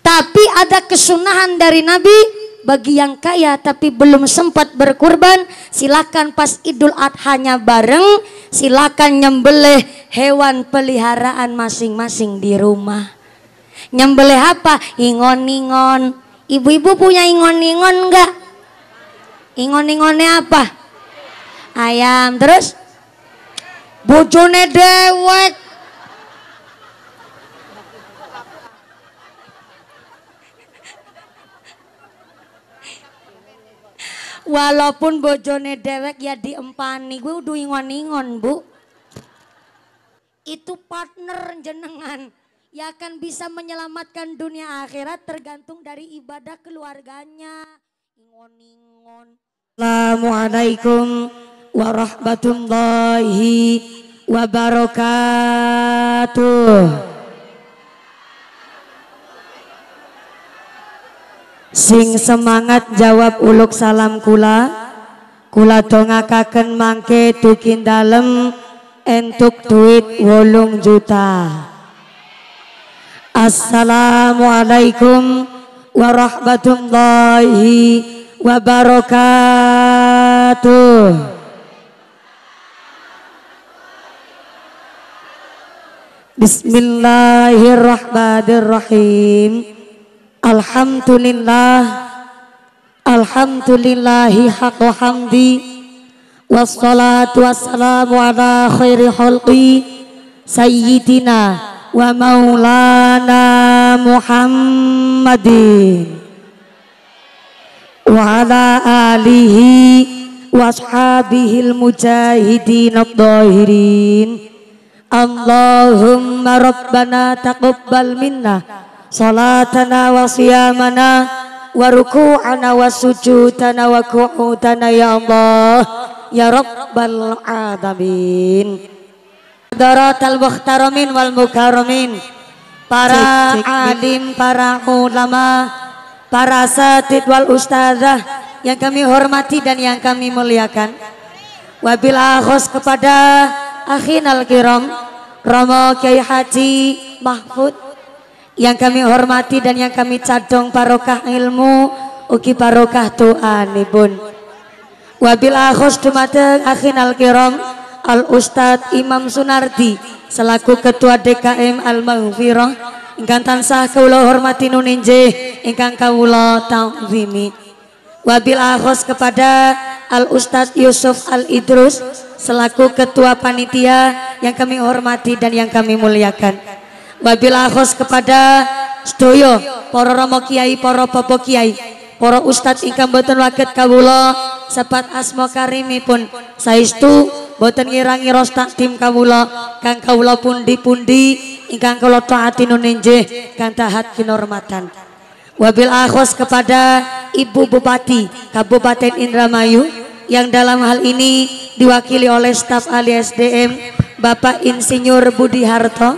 Tapi ada kesunahan dari Nabi, bagi yang kaya tapi belum sempat berkurban, silakan pas Idul Adhanya bareng, silakan nyembelih hewan peliharaan masing-masing di rumah. Nyembelih apa? Ingon-ingon. Ibu-ibu punya ingon-ingon enggak? Ingon-ingonnya apa? Ayam. Terus bojone dewek. Walaupun bojone dewek ya diempani, gue udah ingon-ingon bu. Itu partner jenengan yang akan bisa menyelamatkan dunia akhirat tergantung dari ibadah keluarganya. Ingon-ingon. Assalamualaikum warahmatullahi wabarakatuh. Sing semangat jawab uluk salam kula. Kula dongakaken mangke dukin dalem entuk duit 8 juta. Assalamualaikum warahmatullahi wabarakatuh. Bismillahirrahmanirrahim. Alhamdulillah, alhamdulillahi haqqa hamdi, wassalatu wassalamu ala khairi khalqi sayyidina wa maulana Muhammadin wa ala alihi wa ashabihil mujahidin ad-dhahirin. Allahumma rabbana taqabbal minna salatana wa siyamana wa ruku'ana wa sujudana wa qu'udana ya Allah ya rabbal alamin. Hadaratal muhtaramin wal mukarramin, para alim, para ulama, para asatid wal ustazah yang kami hormati dan yang kami muliakan. Wabil akhos kepada akhinal kiram Romo Kiai Haji Mahfud yang kami hormati dan yang kami cadong barokah ilmu ugi barokah doanipun. Wabil akhos dumateng akhinal kiram Al Ustadz Imam Sunardi selaku Ketua DKM Al Maghfirah ingkang tansah kawula hormati nuninjih ingkang kawula ta'zimi. Wabil akhos kepada Al Ustadz Yusuf Al Idrus selaku Ketua Panitia yang kami hormati dan yang kami muliakan. Wabil akhos kepada sedoyo para rama kiai, para bapak kiai, para ustadz ingkang boten waget kawula sepat asma karimipun saestu boten ngirangi ros takdim kawula kang kawula pundi-pundi ingkang kula taati nuninjih kang tahat kinurmatan. Wabil akhos kepada Ibu Bupati Kabupaten Indramayu yang dalam hal ini diwakili oleh staf ahli SDM Bapak Insinyur Budi Harto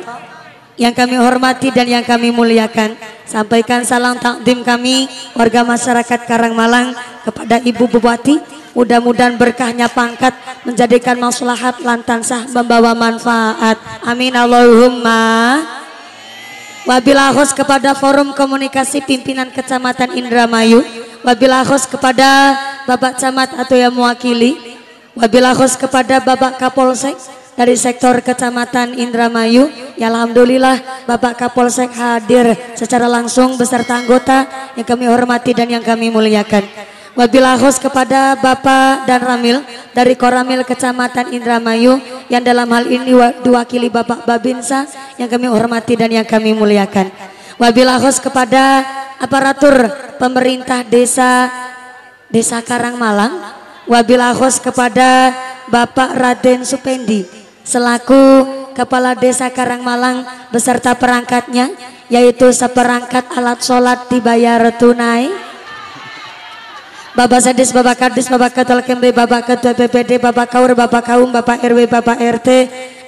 yang kami hormati dan yang kami muliakan. Sampaikan salam takdim kami warga masyarakat Karangmalang kepada Ibu Bupati. Mudah-mudahan berkahnya pangkat menjadikan maslahat lantansah membawa manfaat. Amin Allahumma. Wabil akhos kepada Forum Komunikasi Pimpinan Kecamatan Indramayu. Wabil akhos kepada Bapak Camat atau yang mewakili. Wabil akhos kepada Bapak Kapolsek dari sektor Kecamatan Indramayu. Ya alhamdulillah Bapak Kapolsek hadir secara langsung beserta anggota yang kami hormati dan yang kami muliakan. Wabillahi khos kepada Bapak dan Ramil dari Koramil Kecamatan Indramayu yang dalam hal ini diwakili Bapak Babinsa yang kami hormati dan yang kami muliakan. Wabillahi khos kepada aparatur pemerintah desa Karangmalang. Wabillahi khos kepada Bapak Raden Supendi selaku Kepala Desa Karangmalang beserta perangkatnya, yaitu seperangkat alat sholat dibayar tunai. Bapak Sadis, Bapak Kadis, Bapak Ketua Kemri, Bapak Ketua BPD, Bapak Kaur, Bapak Kaum, Bapak RW, Bapak RT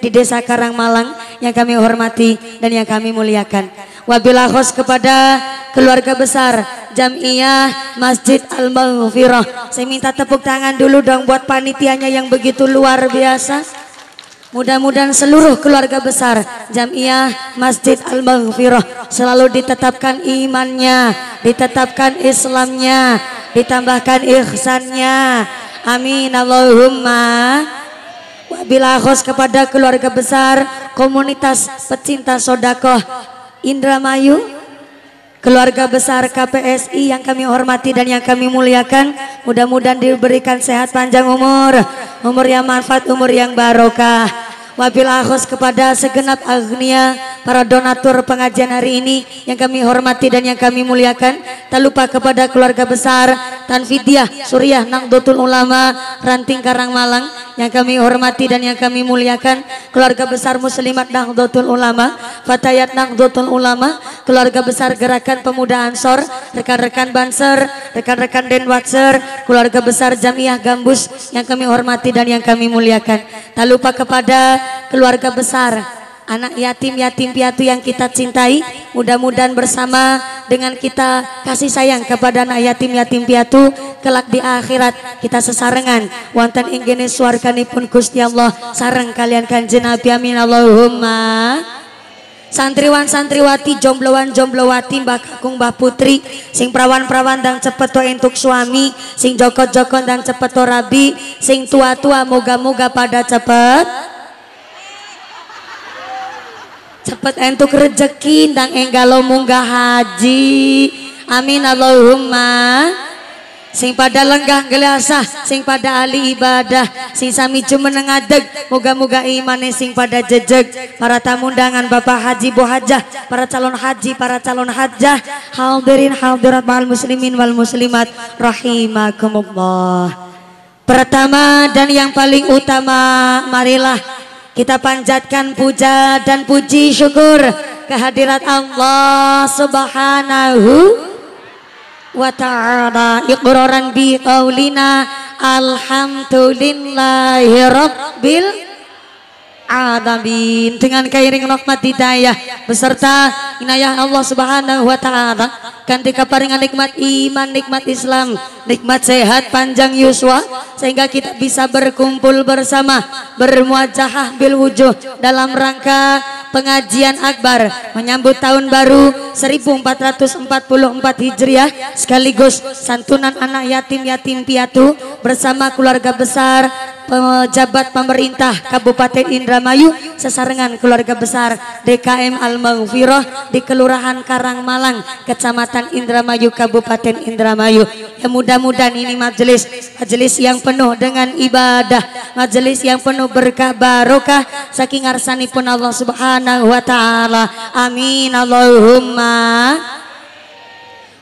di Desa Karangmalang yang kami hormati dan yang kami muliakan. Wabillahi khos kepada keluarga besar Jam'iyah Masjid Al-Maghfirah. Saya minta tepuk tangan dulu dong buat panitianya yang begitu luar biasa. Mudah-mudahan seluruh keluarga besar Jamiah Masjid Al-Maghfirah selalu ditetapkan imannya, ditetapkan Islamnya, ditambahkan ihsannya. Amin Allahumma. Wabillahi khos kepada keluarga besar komunitas pecinta sodakoh Indramayu, keluarga besar KPSI yang kami hormati dan yang kami muliakan. Mudah-mudahan diberikan sehat panjang umur yang manfaat, umur yang barokah. Wabillahi khos kepada segenap agnia para donatur pengajian hari ini yang kami hormati dan yang kami muliakan. Tak lupa kepada keluarga besar Tanfidiah Suriah Nahdlatul Ulama Ranting Karangmalang yang kami hormati dan yang kami muliakan. Keluarga besar Muslimat Nahdlatul Ulama, Fatayat Nahdlatul Ulama, keluarga besar Gerakan Pemuda Ansor, rekan-rekan Banser, rekan-rekan Denwatser, keluarga besar Jamiah Gambus yang kami hormati dan yang kami muliakan. Tak lupa kepada keluarga besar anak yatim piatu yang kita cintai. Mudah-mudahan bersama dengan kita kasih sayang kepada anak yatim piatu, kelak di akhirat kita sesarengan wonten ing gene swarganipun Gusti Allah sareng kalian Kanjeng Nabi. Amin Allahumma. Santriwan santriwati, jombloan jomblowati, mbah kakung mbah putri, sing prawan-prawan dan cepet to entuk suami, sing jokot-jokot dan cepet to rabi, sing tua-tua moga-moga pada cepet entuk rezeki dan enggalo munggah haji. Amin Allahumma. Sing pada lenggah gelasah, sing pada ahli ibadah, sing sami cuma nengadeg, moga-moga imane sing pada jejeg. Para tamu undangan Bapak Haji Bu Hajah, para calon haji, para calon hajah, hadirin hadirat ma'al muslimin wal muslimat rahimakumullah. Pertama dan yang paling utama, marilah kita panjatkan puja dan puji syukur kehadirat Allah Subhanahu wa ta'ala, iqraran bi qaulina alhamdulillahi rabbil alamin. Dengan kairing rahmat hidayah beserta inayah Allah Subhanahu wa ta'ala, kanthi kaparingan nikmat iman, nikmat Islam, nikmat sehat panjang yuswa, sehingga kita bisa berkumpul bersama, bermuajahah bil wujuh dalam rangka pengajian akbar menyambut tahun baru 1444 Hijriah, sekaligus santunan anak yatim piatu bersama keluarga besar pejabat pemerintah Kabupaten Indramayu sesarengan keluarga besar DKM Al-Maghfirah di Kelurahan Karangmalang, Kecamatan Indramayu, Kabupaten Indramayu. Ya, mudah-mudahan ini majelis yang penuh dengan ibadah, majelis yang penuh berkah barokah saking ngarsanipun Allah Subhanahu wa ta'ala. Amin Allahumma.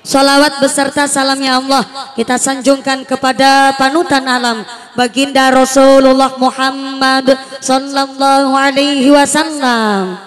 Salawat beserta salamnya Allah kita sanjungkan kepada panutan alam baginda Rasulullah Muhammad sallallahu alaihi wasallam.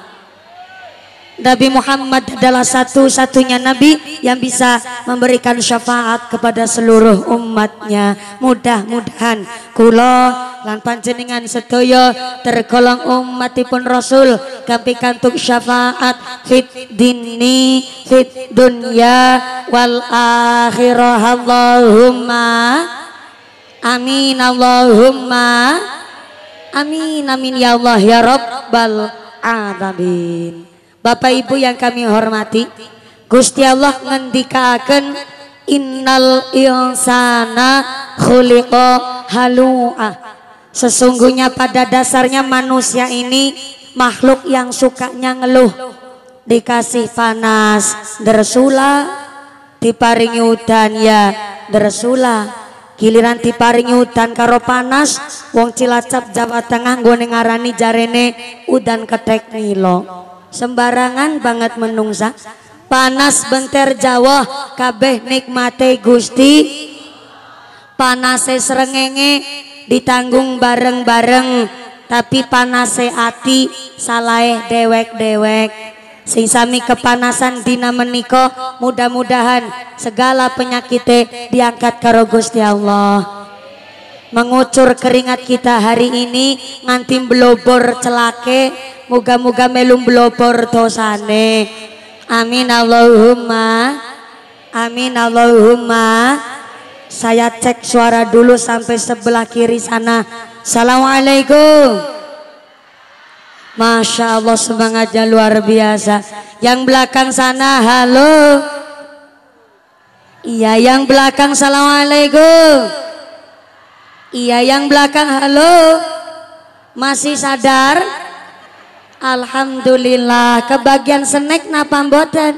Nabi Muhammad adalah satu-satunya Nabi yang bisa memberikan syafaat kepada seluruh umatnya. Mudah-mudahan kula lan panjenengan sedaya tergolong umatipun Rasul kampi kantuk syafaat fit dini fit dunya wal akhirah. Allahumma amin Allahumma amin amin ya Allah ya Rabbal alamin. Bapak Ibu yang kami hormati, Gusti Allah ngendikaken innal insana khuliqa halu'a. Sesungguhnya pada dasarnya manusia ini makhluk yang sukanya ngeluh. Dikasih panas dersula, diparingi udan ya dersula. Giliran diparingi udan karo panas, wong Cilacap Jawa Tengah nggone ngarani jarene udan ketek nilo. Sembarangan banget menungsa. Panas benter Jawa kabeh nikmate Gusti, panase srengenge ditanggung bareng-bareng, tapi panase ati salahe dewek-dewek. Sing sami kepanasan dina menika mudah-mudahan segala penyakite diangkat karo Gusti Allah. Mengucur keringat kita hari ini nganti blobor celake, muga-muga melum blobor dosane. Amin Allahumma amin Allahumma. Saya cek suara dulu sampai sebelah kiri sana. Assalamualaikum. Masya Allah, semangatnya luar biasa. Yang belakang sana halo. Iya, yang belakang assalamualaikum. Iya, yang belakang halo. Masih sadar? Alhamdulillah. Kebagian snack napa mboten?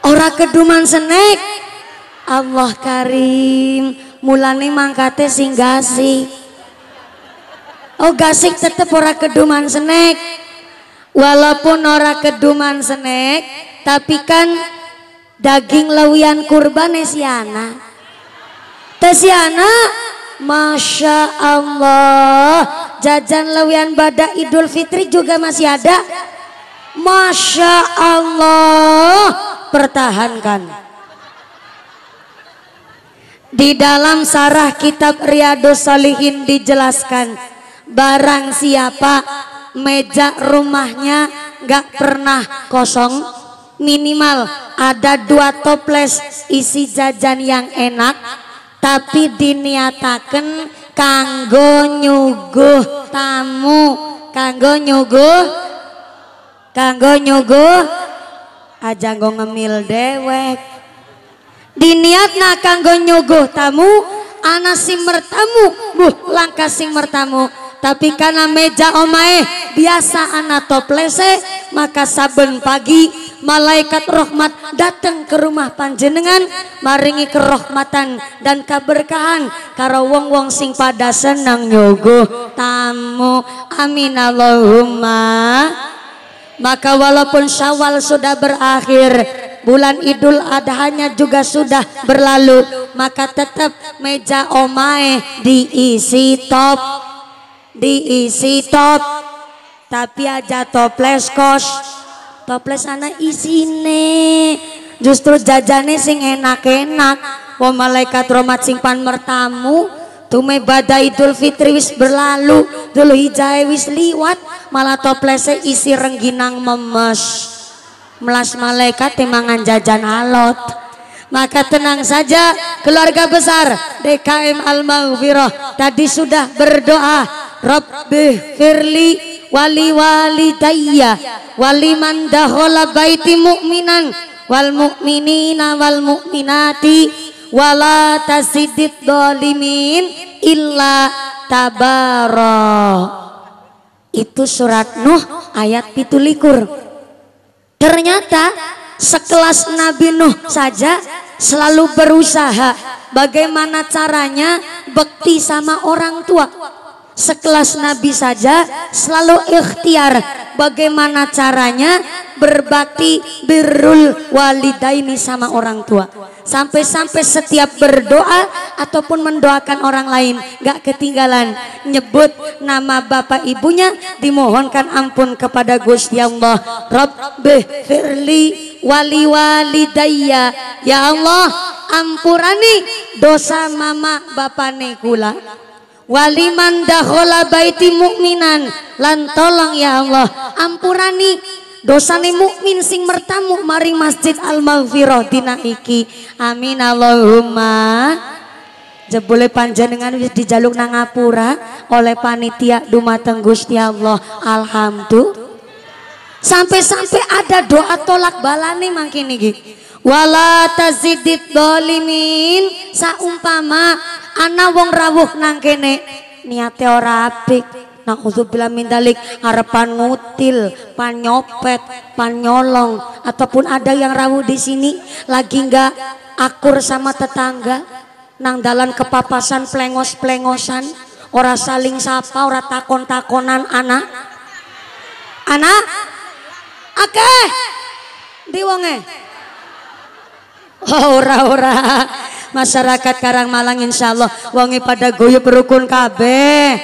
Ora keduman snack. Allah karim, mulane mangkate sing gasik. Oh gasik tetep ora keduman snack. Walaupun ora keduman snack, tapi kan daging lewian kurban esiana. Tesiana, Masya Allah, jajan lewian pada Idul Fitri juga masih ada. Masya Allah, pertahankan. Di dalam sarah kitab Riyadhus Shalihin dijelaskan, barang siapa meja rumahnya gak pernah kosong, minimal ada 2 toples isi jajan yang enak, tapi diniataken kanggo nyuguh tamu, kanggo nyuguh aja nggo ngemil dewek. Diniatna kanggo nyuguh tamu, ana sing mertamu, langkah sing mertamu. Tapi karena meja omae biasa ana toplese, maka saben pagi malaikat rahmat datang ke rumah panjenengan, maringi kerahmatan dan keberkahan karo wong-wong sing pada senang nyuguh tamu. Amin Allahumma. Maka walaupun Syawal sudah berakhir, bulan Idul Adhanya juga sudah berlalu, maka tetap meja omae diisi top, tapi aja toples kos, toples anak isine justru jajane sing enak-enak. Wong malaikat rahmat sing pan mertamu tume badai Idul Fitri wis berlalu, dulu hijai wis liwat, malah toplesnya isi rengginang memes. Melas malaikat temangan jajan alot. Maka tenang saja keluarga besar DKM Al-Maghfirah tadi sudah berdoa, Rabbi firli wali walidayya waliman dakhala baiti mu'minan wal mu'minina wal mu'minati wala tasidid dolimin illa tabara. Itu surat Nuh ayat 17. Ternyata sekelas Nabi Nuh saja selalu berusaha bagaimana caranya bekti sama orang tua. Sekelas Nabi saja selalu ikhtiar bagaimana caranya berbakti birrul walidaini sama orang tua. Sampai-sampai setiap berdoa ataupun mendoakan orang lain gak ketinggalan nyebut nama bapak ibunya, dimohonkan ampun kepada Gusti Allah. Rabbi firli wali walidayya, ya Allah ampurani dosa mama bapane kula. Waliman dakhala baiti mu'minan, lan tolong ya Allah ampurani dosane mukmin sing mertamu maring Masjid Al-Maghfirah dina iki. Amin Allahumma. Jebule panjenengan wis dijaluk nang ngapura oleh panitia dumateng Gusti Allah. Alhamdulillah. Sampai-sampai ada doa tolak balane mangkin iki. Wala tazidid dolimin, saumpama ana wong rawuh nang kene niate ora apik, naudzubillah min dalik, harapan ngutil, panyopet, panyolong, ataupun ada yang rawuh di sini lagi nggak akur sama tetangga, nang dalan kepapasan plengos-plengosan, ora saling sapa, ora takon-takonan anak akeh di wonge. Ora masyarakat Karangmalang insyaallah wonge pada guyub rukun kabeh.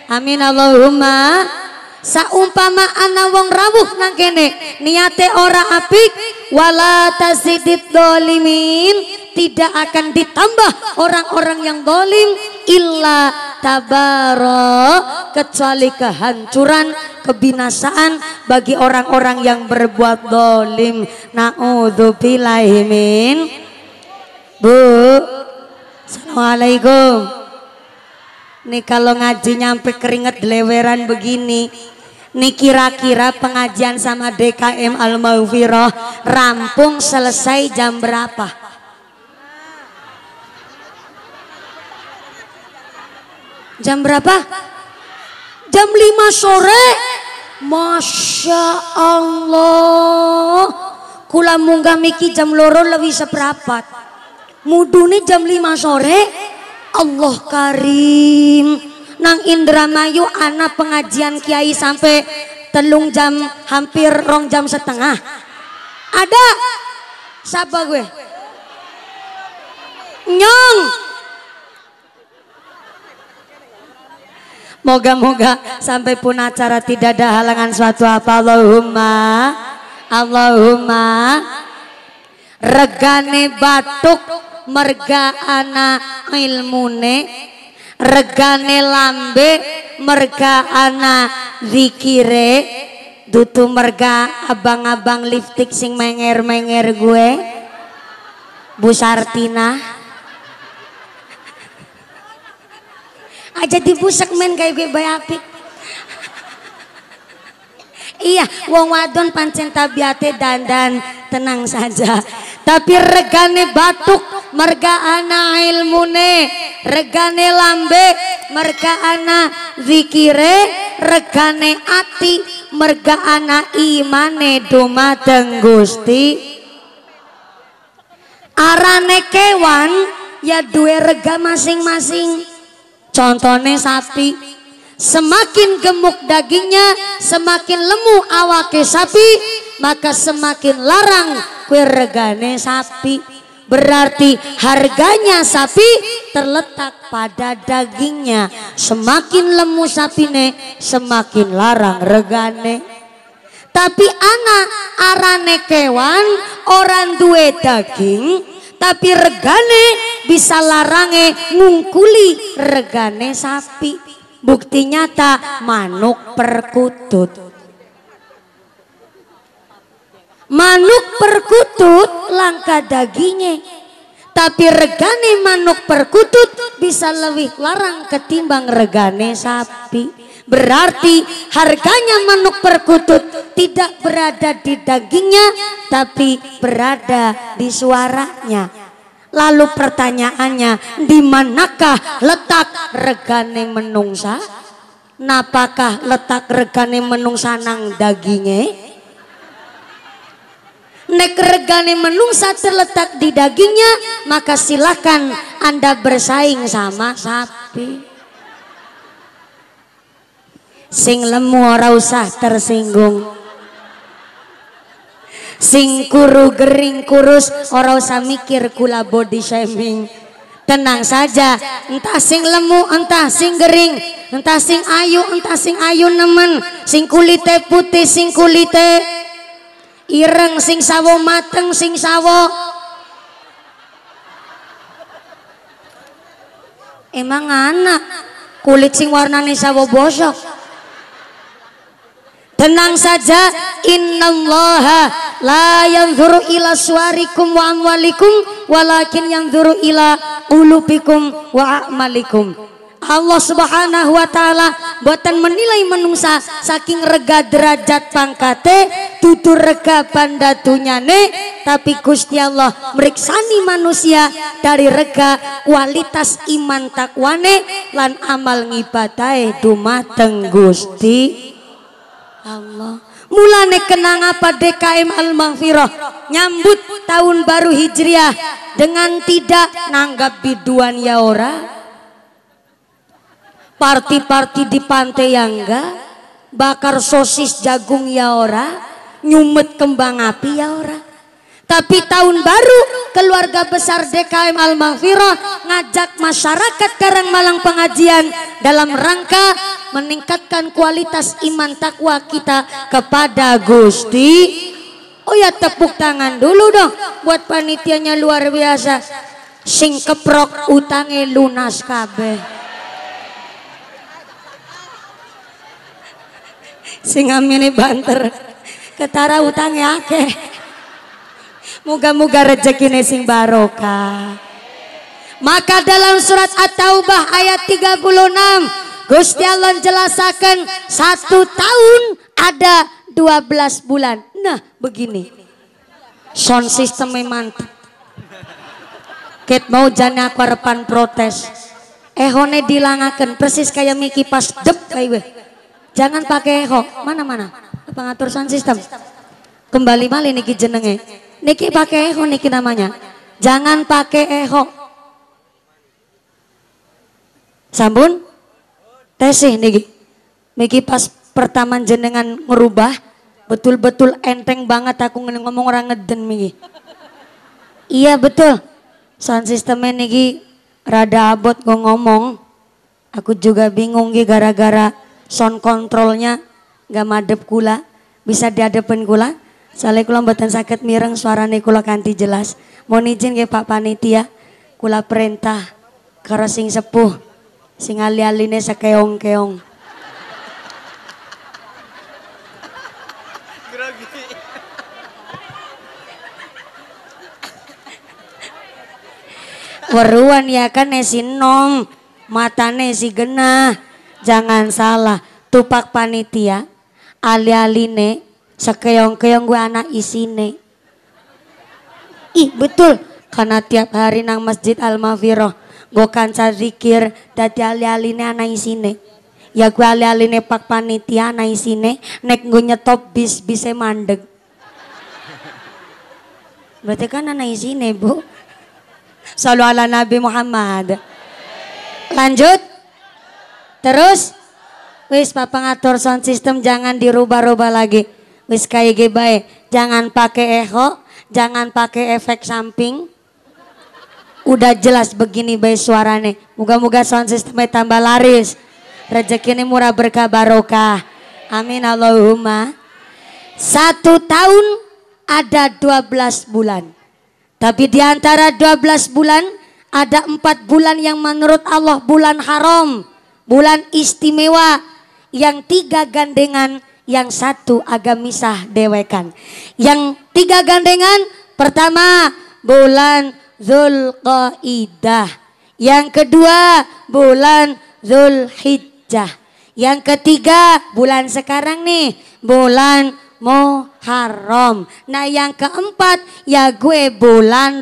Amin Allahumma. Saumpama ana wong rawuh nang kene niate ora apik, wala tazidid dolimin, tidak akan ditambah orang-orang yang dolim, illa tabara, kecuali kehancuran, kebinasaan bagi orang-orang yang berbuat dolim. Naudzubillahi min. Bu, Assalamualaikum. Nih kalau ngaji nyampe keringet leweran begini, nih kira-kira pengajian sama DKM Al-Maghfirah rampung selesai jam berapa? Jam berapa? Jam 5 sore. Masya Allah. Kula munggah miki jam loro lebih seprapat. Mudune jam 5 sore. Allah karim. Nang Indramayu anak pengajian kiai sampai telung jam, hampir 2 jam setengah. Ada? Siapa gue? Nyong. Moga-moga sampai pun acara tidak ada halangan suatu apa. Allahumma regane batuk merga ana ilmune, regane lambe merga ana zikire, dutu merga abang-abang lipstick sing menger-menger gue Bu Sartina aja dibusak men kayak gue bayapik. Iya, wong wadon pancen tabiate dandan tenang saja. Tapi regane batuk merga ana ilmune, regane lambe merga ana zikire, regane ati merga ana imane dumateng Gusti. Arane kewan ya duwe rega masing-masing. Contohnya sapi, semakin gemuk dagingnya, semakin lemu awake sapi, maka semakin larang kue regane sapi. Berarti harganya sapi terletak pada dagingnya. Semakin lemu sapine, semakin larang regane. Tapi anak arane kewan orang duwe daging, tapi regane bisa larange ngungkuli regane sapi. Bukti nyata manuk perkutut. Manuk perkutut langka dagingnya, tapi regane manuk perkutut bisa lebih larang ketimbang regane sapi. Berarti harganya manuk perkutut tidak berada di dagingnya, tapi berada di suaranya. Lalu pertanyaannya, di manakah letak regane menungsa? Napakah letak regane menungsa nang dagingnya? Nek regane menungsa terletak di dagingnya, maka silakan Anda bersaing sama sapi. Sing lemu ora usah tersinggung, sing kuru gering kurus ora usah mikir kula body shaming. Tenang saja, entah sing lemu, entah sing gering, entah sing ayu nemen, sing kulite putih, sing kulite ireng, sing sawo mateng, sing sawo emang anak kulit sing warnane sawo bosok. Tenang saja, innallaha la yanzuru ila suwarikum wa amwalikum walakin yanzuru ila ulubikum wa a'malikum. Allah subhanahu wa ta'ala boten menilai menungsa saking rega derajat pangkate, tutur rega bandatunyane, tapi Gusti Allah meriksani manusia dari rega kualitas iman takwane lan amal ngibadahe dumateng Gusti Allah. Mulane kenang apa DKM Al-Maghfirah nyambut tahun baru Hijriah dengan tidak nanggap biduan ya ora, party-party di pantai ya enggak, bakar sosis jagung ya ora, nyumet kembang api ya ora. Tapi tahun baru keluarga besar DKM Al-Maghfirah ngajak masyarakat Karangmalang pengajian dalam rangka meningkatkan kualitas iman takwa kita kepada Gusti. Oh ya, tepuk tangan dulu dong buat panitianya luar biasa. Sing keprok utange lunas kabeh. Sing amine banter ketara utange akeh. Moga-moga rezekine sing barokah. Maka dalam surat At-Taubah ayat 36 Gusti Allah jelasakan 1 tahun ada 12 bulan. Nah begini. Sound systemnya mantap. Ket mau jana aku repan protes. Ehone dilangakan persis kayak Miki pas dep kayak. Jangan pakai eho. Mana? Pengatur sound system. Kembali malih niki jenenge. Niki pakai eho niki namanya. Jangan pakai eho. Sampun? Tesih niki. Niki pas pertama jenengan merubah betul-betul enteng banget aku ngomong orang ngeden niki. Iya betul. Sound systemnya niki rada abot gue ngomong. Aku juga bingung niki gara-gara sound controlnya gak madep kula. Bisa diadepin kula. Soalnya kula mboten sakit mireng suarane kula kanthi jelas. Mohon izin ke Pak Panitia. Kula perintah karo sing sepuh. Sing ali-aline sakeong-keong. Weruan ya kan si nom, matane si genah. Jangan salah, tupak panitia, ali-aline sakeong-keong gue anak isine. Ih betul, karena tiap hari nang Masjid Al-Mafiroh. Gue kanca zikir dadi ali-aline ana isine. Ya gue ali-aline pak panitia ana isine. Nek gue nyetop bis-bise mandeg. Berarti kan ana isine bu. Sallu ala Nabi Muhammad. Lanjut. Terus. Wis pak pengatur sound system jangan dirubah-rubah lagi. Wis kayak bae. Jangan pakai echo. Jangan pakai efek samping. Udah jelas begini baik suaranya. Moga-moga sound systemnya tambah laris. Rezeki ini murah berkah barokah. Amin Allahumma. 1 tahun ada 12 bulan. Tapi di antara 12 bulan ada 4 bulan yang menurut Allah bulan haram. Bulan istimewa. Yang 3 gandengan. Yang 1 agak misah dewekan. Yang 3 gandengan. Pertama bulan Dzulqaidah. Yang kedua bulan Dzulhijjah. Yang ketiga bulan sekarang nih bulan Muharram. Nah yang keempat ya gue bulan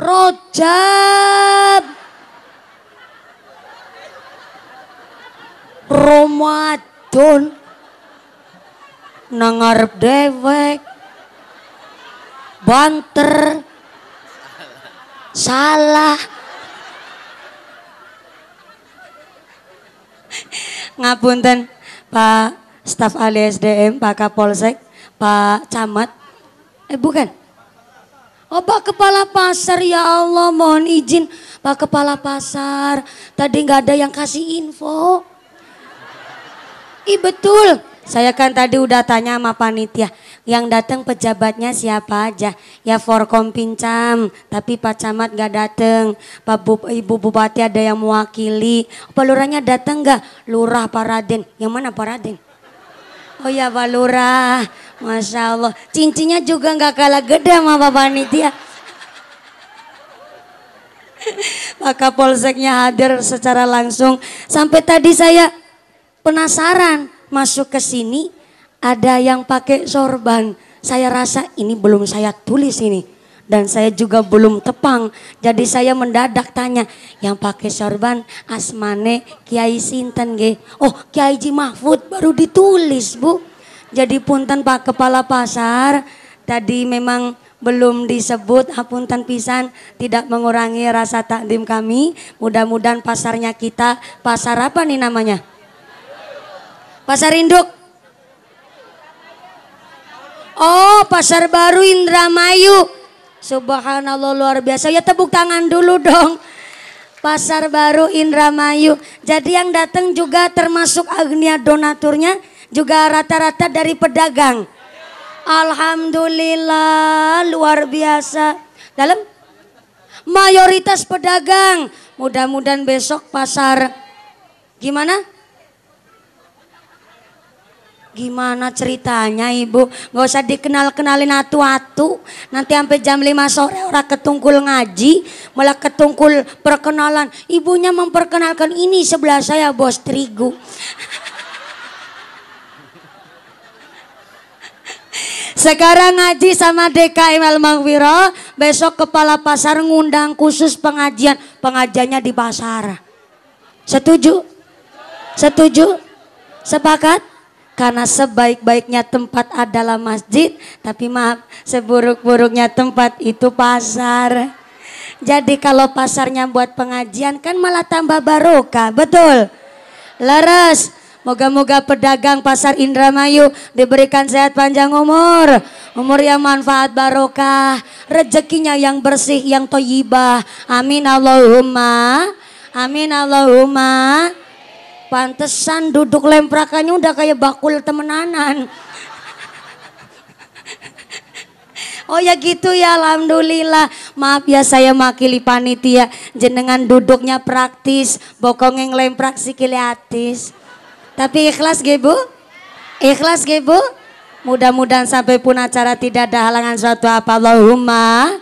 Rojab. Ramadan. Nangarep dewek. Banter. Salah. Ngapunten Pak staf ahli SDM, Pak Kapolsek, Pak Camat. Bukan. Oh Pak Kepala Pasar, ya Allah mohon izin Pak Kepala Pasar. Tadi nggak ada yang kasih info. Betul. Saya kan tadi udah tanya sama panitia. Yang datang pejabatnya siapa aja? Ya Forkom Pincam, tapi Pak Camat gak datang. Ibu Bupati ada yang mewakili. Pak Lurahnya datang gak? Lurah Pak Raden. Yang mana Pak Raden? Oh ya Pak Lurah. Masya Allah. Cincinnya juga gak kalah gede sama Pak Panitia. Pak Kapolseknya hadir secara langsung. Sampai tadi saya penasaran masuk ke sini. Ada yang pakai sorban. Saya rasa ini belum saya tulis ini. Dan saya juga belum tepang. Jadi saya mendadak tanya. Yang pakai sorban asmane Kiai Sinten ge. Oh Kiai Ji Mahfud baru ditulis bu. Jadi punten Pak Kepala Pasar. Tadi memang belum disebut. Hapunten pisan. Tidak mengurangi rasa takdim kami. Mudah-mudahan pasarnya kita. Pasar apa nih namanya? Pasar Induk. Oh Pasar Baru Indramayu. Subhanallah luar biasa. Ya tepuk tangan dulu dong. Pasar Baru Indramayu. Jadi yang datang juga termasuk agnia donaturnya. Juga rata-rata dari pedagang. Alhamdulillah luar biasa. Dalam mayoritas pedagang. Mudah-mudahan besok pasar. Gimana? Gimana ceritanya ibu? Gak usah dikenal-kenalin atu-atu. Nanti sampai jam 5 sore orang ketungkul ngaji, malah ketungkul perkenalan. Ibunya memperkenalkan, ini sebelah saya bos terigu. Sekarang ngaji sama DKM Al-Maghfirah, besok kepala pasar ngundang khusus pengajian. Pengajiannya di pasar. Setuju? Setuju? Sepakat? Karena sebaik-baiknya tempat adalah masjid, tapi maaf, seburuk-buruknya tempat itu pasar. Jadi kalau pasarnya buat pengajian kan malah tambah barokah, betul? Laras, moga-moga pedagang pasar Indramayu diberikan sehat panjang umur, umur yang manfaat barokah, rezekinya yang bersih, yang thayyibah. Amin Allahumma, amin Allahumma. Pantesan duduk lemprakannya udah kayak bakul temenanan. Oh ya gitu ya, alhamdulillah. Maaf ya saya makili panitia, jenengan duduknya praktis, bokongeng lemprak sikile atis. Tapi ikhlas ge Bu? Ikhlas ge Bu? Mudah-mudahan sampai pun acara tidak ada halangan suatu apa. Allahumma.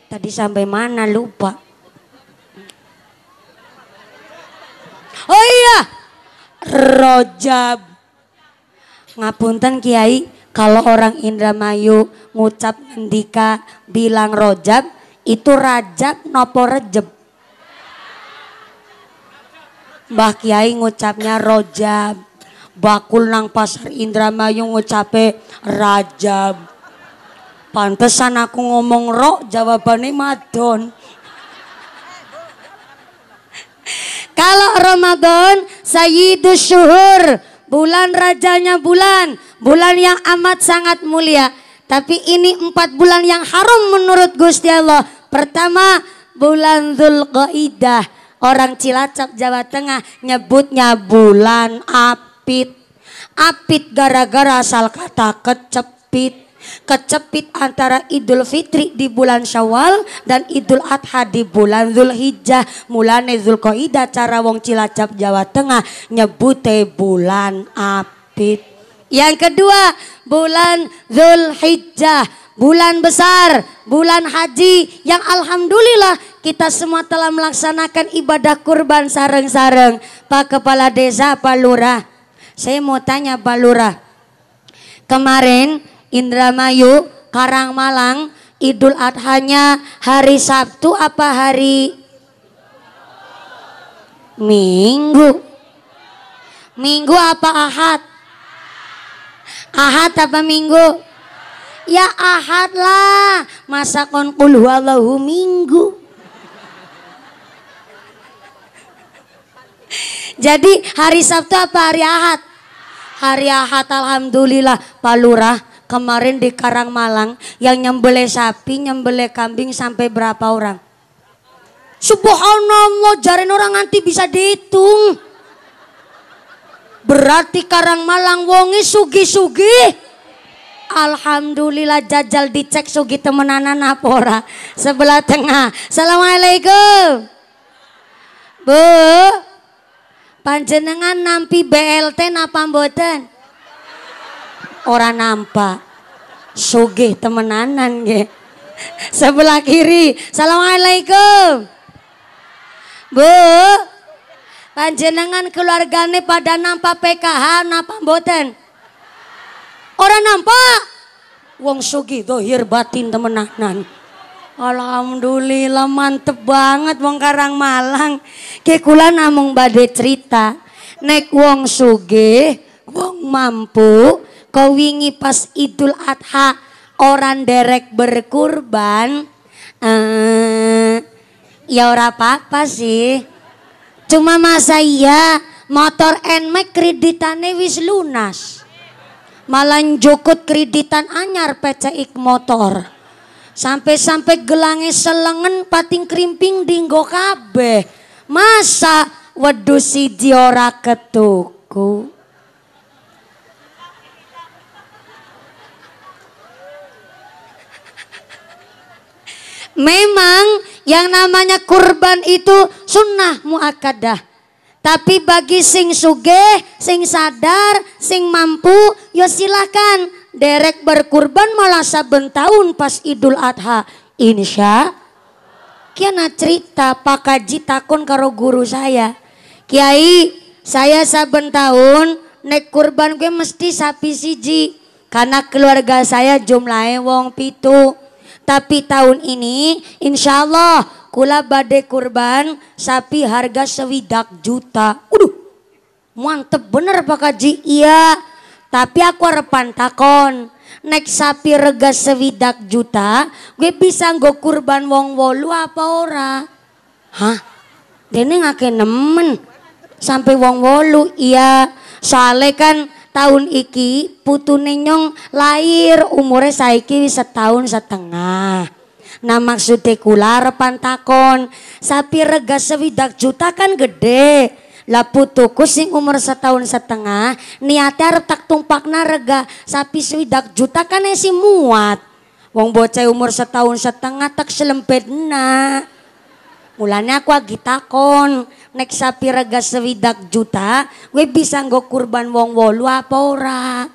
Tadi sampai mana lupa. Oh iya, Rojab. Ngapunten Kiai, kalau orang Indramayu ngucap ngendika bilang Rojab, itu Rajab nopo Rejeb? Mbah Kiai ngucapnya Rojab. Bakul nang pasar Indramayu ngucape Rajab. Pantesan aku ngomong ro, jawabannya madon. Kalau Ramadan Sayyidus Syuhur, bulan rajanya bulan, bulan yang amat sangat mulia. Tapi ini 4 bulan yang haram menurut Gusti Allah. Pertama, bulan Dzulqa'dah. Orang Cilacap Jawa Tengah nyebutnya bulan apit. Apit gara-gara asal kata kecepit. Kecepit antara Idul Fitri di bulan Syawal dan Idul Adha di bulan Dzulhijjah. Mulane Dzulqa'dah cara wong Cilacap Jawa Tengah nyebute bulan apit. Yang kedua, bulan Dzulhijjah, bulan besar, bulan haji yang alhamdulillah kita semua telah melaksanakan ibadah kurban sareng-sareng. Pak Kepala Desa, Pak Lurah, saya mau tanya Pak Lurah, kemarin Indramayu, Karangmalang, Idul Adhanya hari Sabtu apa hari Minggu? Minggu apa Ahad? Ahad apa Minggu? Ya Ahad lah, masa kon qul huwallahu Minggu. Jadi hari Sabtu apa hari Ahad? Hari Ahad, alhamdulillah. Pak Lurah, kemarin di Karangmalang yang nyembelih sapi, nyembelih kambing sampai berapa orang? Subhanallah, jarin orang nanti bisa dihitung. Berarti Karangmalang wongi sugi-sugi. Alhamdulillah, jajal dicek sugi temenanan apa ora. Sebelah tengah. Assalamualaikum Bu, panjenengan nampi BLT napa mboten? Ora nampak. Sugih temenanan nggih. Sebelah kiri. Assalamualaikum Bu, panjenengan keluargane pada nampak PKH napa mboten? Ora nampak. Wong sugih dohir batin temenanan. Alhamdulillah, mantep banget wong Karangmalang. Ki kula namung badhe cerita, nek wong sugih, wong mampu, kau wingi pas Idul Adha orang derek berkurban, ya ora apa-apa sih. Cuma masa iya motor NMAX kreditane wis lunas, malah njukut kreditan anyar PCX motor. Sampai-sampai gelange selengen pating krimping dinggo kabeh. Masa wedhus siji ora ketuku? Memang yang namanya kurban itu sunnah muakkadah. Tapi bagi sing sugih, sing sadar, sing mampu, yo silahkan derek berkurban malah saben tahun pas Idul Adha. Insya kiana cerita Pak Kaji takon karo guru saya, Kiai saya saben tahun nek kurban gue mesti sapi siji karena keluarga saya jumlahnya wong pitu. Tapi tahun ini insya Allah kula badai kurban sapi harga 1 juta. Mantep bener Pak Kaji. Iya, tapi aku arepan takon, nek sapi rega 1 juta gue bisa nggo kurban wong 8 apa ora? Hah? Dene ngake nemen sampai wong 8. Iya, soalnya kan tahun iki putune nyong lahir umure saiki 1,5 tahun. Nah maksudnya kula arepan takon, sapi rega 1 juta kan gede. Lah putuku sing umur 1,5 tahun niatnya arep tak tumpakna rega sapi 1 juta kan esi muat. Wong bocah umur 1,5 tahun tak selempetna. Mulanya aku lagi takon, nek sapi rega 1 juta, gue bisa nggo kurban wong 8 apa ora?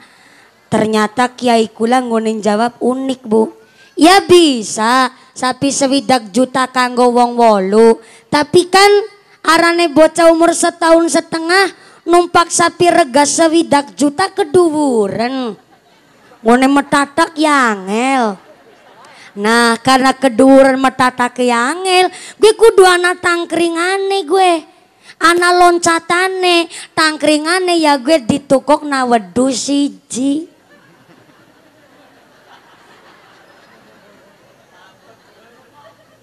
Ternyata kiai kula ngonen jawab unik Bu. Ya bisa, sapi 1 juta kanggo wong 8, tapi kan arane bocah umur 1,5 tahun numpak sapi rega 1 juta keduwuren. Ngonen metatak ya angel. Nah karena keduren metatak ya angel, gue kudu ana tangkringane gue. Ana loncatane, tangkringane ya gue ditukok na wedhus siji.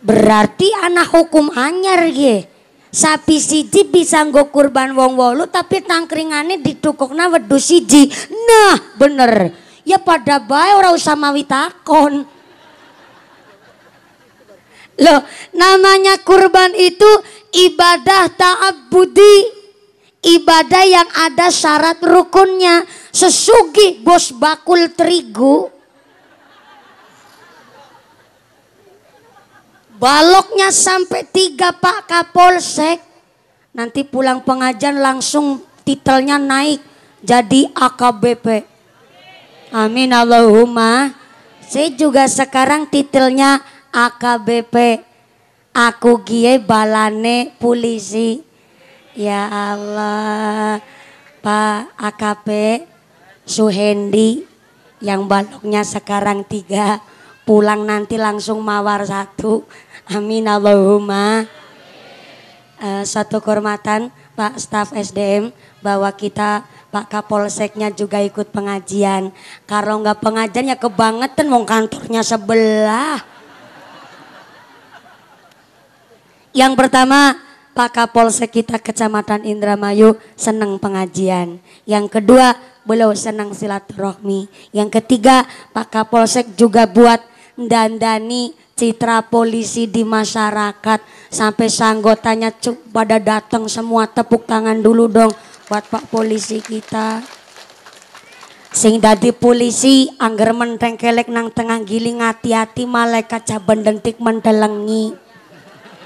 Berarti anak hukum anyar ge. Sapi siji bisa nggo kurban wong 8 tapi tangkringane ditukokna wedhus siji. Nah, bener. Ya pada bae ora usah mawi takon. Loh, namanya kurban itu ibadah ta'abbudi. Ibadah yang ada syarat rukunnya. Sesugih bos bakul terigu, baloknya sampai 3 Pak Kapolsek. Nanti pulang pengajian langsung titelnya naik jadi AKBP. Amin Allahumma. Saya juga sekarang titelnya AKBP. Aku gie balane polisi. Ya Allah. Pak AKP Suhendi yang baloknya sekarang 3, pulang nanti langsung mawar 1. Amin Allahumma. Suatu kehormatan Pak Staf SDM bahwa kita Pak Kapolseknya juga ikut pengajian. Kalau nggak pengajian ya kebangetan mau kantornya sebelah. Yang pertama Pak Kapolsek kita Kecamatan Indramayu senang pengajian. Yang kedua beliau senang silaturahmi. Yang ketiga Pak Kapolsek juga buat dandani citra polisi di masyarakat. Sampai sanggotanya pada datang semua, tepuk tangan dulu dong buat Pak Polisi kita. Sing dadi polisi angger menteng kelek nang tengah giling hati-hati malaikat caben dentik mendelengi.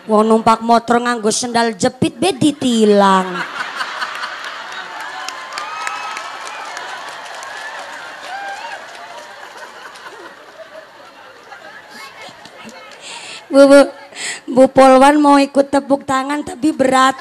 Wong numpak motor nganggo sendal jepit be ditilang. Bu Polwan mau ikut tepuk tangan tapi berat.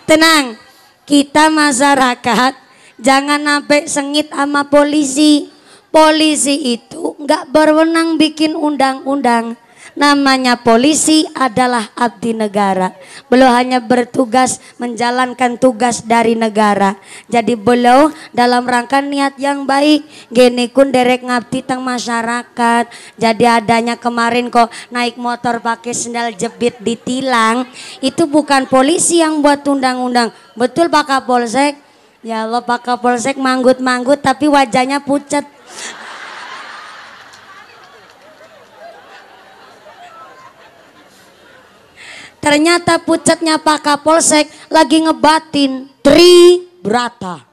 Tenang, kita masyarakat jangan sampai sengit sama polisi. Polisi itu nggak berwenang bikin undang-undang. Namanya polisi adalah abdi negara. Beliau hanya bertugas menjalankan tugas dari negara. Jadi beliau dalam rangka niat yang baik gini kun derek ngabdi teng masyarakat. Jadi adanya kemarin kok naik motor pakai sendal jepit ditilang, itu bukan polisi yang buat undang-undang. Betul Pak Kapolsek? Ya Allah Pak Kapolsek manggut-manggut tapi wajahnya pucat. Ternyata pucatnya Pak Kapolsek lagi ngebatin Tribrata.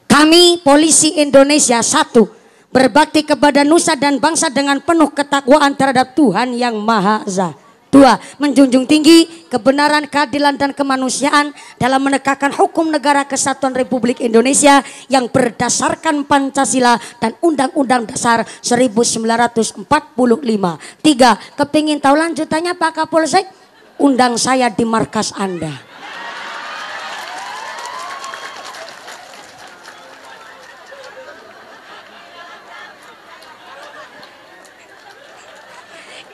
Kami polisi Indonesia 1 berbakti kepada nusa dan bangsa dengan penuh ketakwaan terhadap Tuhan Yang Maha Esa. 2. Menjunjung tinggi kebenaran, keadilan dan kemanusiaan dalam menegakkan hukum negara kesatuan Republik Indonesia yang berdasarkan Pancasila dan Undang-Undang Dasar 1945. 3. Kepingin tahu lanjutannya Pak Kapolsek? Undang saya di markas Anda.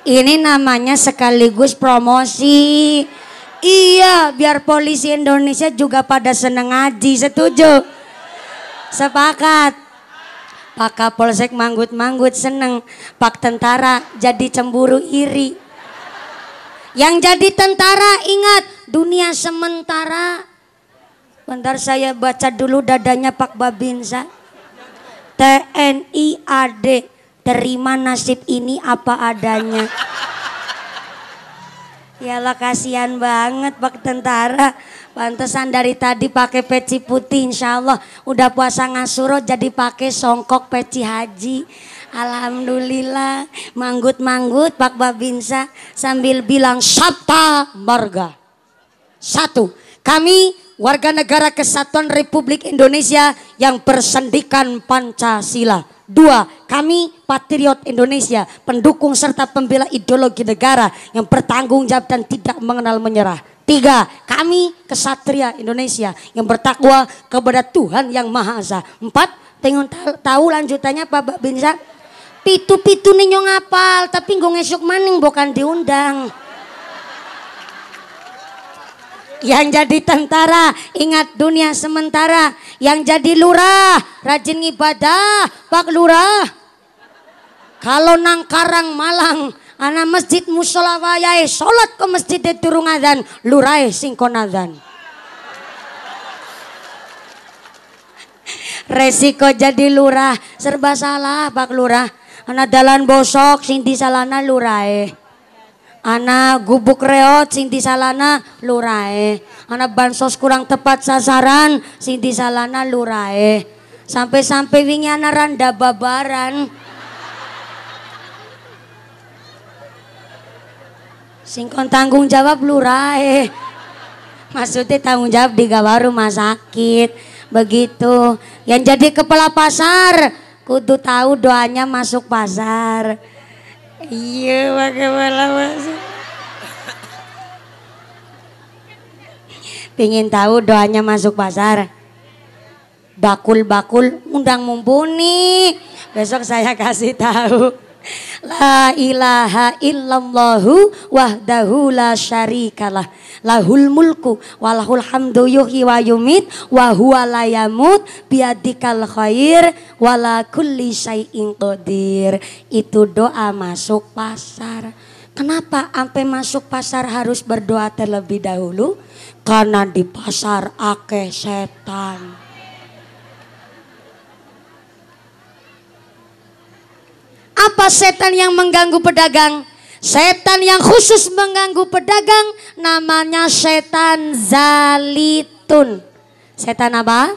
Ini namanya sekaligus promosi. Iya, biar polisi Indonesia juga pada seneng ngaji. Setuju? Sepakat. Pak Kapolsek manggut-manggut seneng. Pak tentara jadi cemburu iri. Yang jadi tentara ingat, dunia sementara. Bentar saya baca dulu dadanya Pak Babinsa. TNI AD, terima nasib ini apa adanya. Yalah kasihan banget Pak tentara. Pantesan dari tadi pakai peci putih, insya Allah udah puasa ngasuro jadi pakai songkok peci haji. Alhamdulillah. Manggut-manggut Pak Babinsa sambil bilang Sabta Marga. 1. Kami warga negara kesatuan Republik Indonesia yang bersendikan Pancasila. 2. Kami patriot Indonesia, pendukung serta pembela ideologi negara yang bertanggung jawab dan tidak mengenal menyerah. 3. Kami kesatria Indonesia yang bertakwa kepada Tuhan Yang Maha Esa. 4. Pengen tahu lanjutannya Pak Babinsa? Pitu-pitu nih nyong ngapal, tapi gue ngesuk maning bukan diundang. Yang jadi tentara ingat dunia sementara. Yang jadi lurah rajin ibadah Pak Lurah. Kalau nang Karang Malang ana masjid musola wayahe salat ke masjid durung adzan, lurah singkon adzan. Resiko jadi lurah serba salah Pak Lurah. Ana dalan bosok sing disalana lurahe. Ana gubuk reot sing disalana lurahe. Ana bansos kurang tepat sasaran sing disalana lurahe. Sampai-sampai wingi ana randa babaran. Sing kon tanggung jawab lurahe. Maksudnya tanggung jawab di gawa rumah sakit. Begitu. Yang jadi kepala pasar kudu tahu doanya masuk pasar. Iya bagaimana masuk. Pengen tahu doanya masuk pasar. Bakul-bakul undang mumpuni. Besok saya kasih tahu. La ilaha illallahu wahdahu la syarikalah lahul mulku walahul hamdu yuhyi wa yumit wa huwa la yamut biadikal khair wala kulli syai'in qadir. Itu doa masuk pasar. Kenapa sampai masuk pasar harus berdoa terlebih dahulu? Karena di pasar akeh setan. Apa setan yang mengganggu pedagang? Setan yang khusus mengganggu pedagang namanya setan zalitun. Setan apa?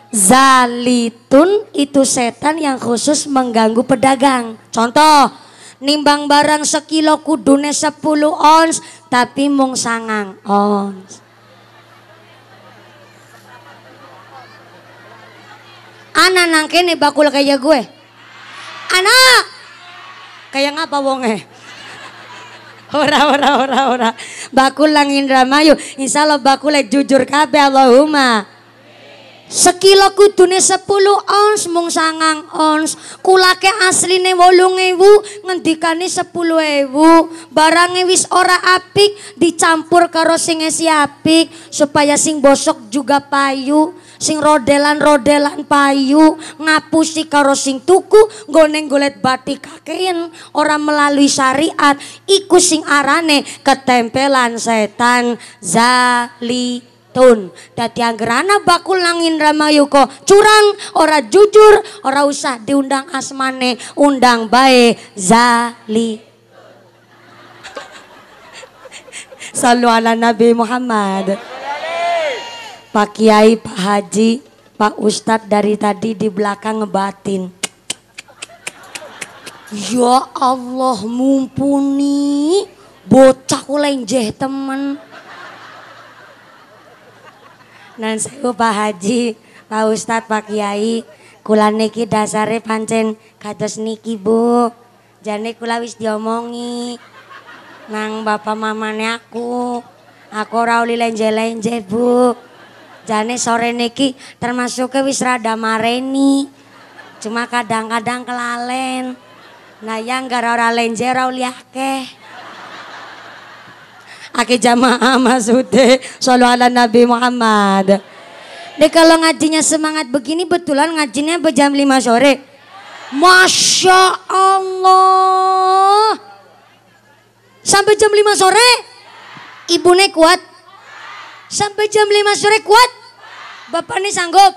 Zalitun itu setan yang khusus mengganggu pedagang. Contoh, nimbang barang sekilo kudune 10 ons tapi mung 9 ons. Ana nang kene bakul kayak gue. Anak kayak ngapa wonge? Ora. Bakul lang Indramayu. Insyaallah bakule jujur kabeh Allahumma. Sekilo kudune 10 ons mung 9 ons. Kulake asline 8.000, ngendikane 10.000. Barange wis ora apik dicampur karo sing esi apik supaya sing bosok juga payu. Sing rodelan payu ngapusi karo sing tuku nggone golet batik kakean orang melalui syariat iku sing arane ketempelan setan zalitun. Dadi anggerana bakul nang Indramayu kok curang ora jujur ora usah diundang asmane undang bae zali. Sallu ala Nabi Muhammad. Pak Kiai, Pak Haji, Pak Ustadz dari tadi di belakang ngebatin. Ya Allah mumpuni bocah lenjeh temen. Nan sewu Pak Haji, Pak Ustadz, Pak Kiai, kula niki dasare pancen kados niki Bu. Jane kula wis diomongi nang bapak mamane aku ora uli lenje-lenje Bu. Jane sore niki termasuk wis rada mareni. Cuma kadang-kadang kelalen. Nah yang gara ora lenje ora uli akeh. Akeh jamaah maksudnya shollu ala Nabi Muhammad. Dek kalau ngajinya semangat begini betulan ngajinya jam 5 sore. Masya Allah. Sampai jam 5 sore ibune kuat. Sampai jam 5 sore kuat. Bapak nih sanggup.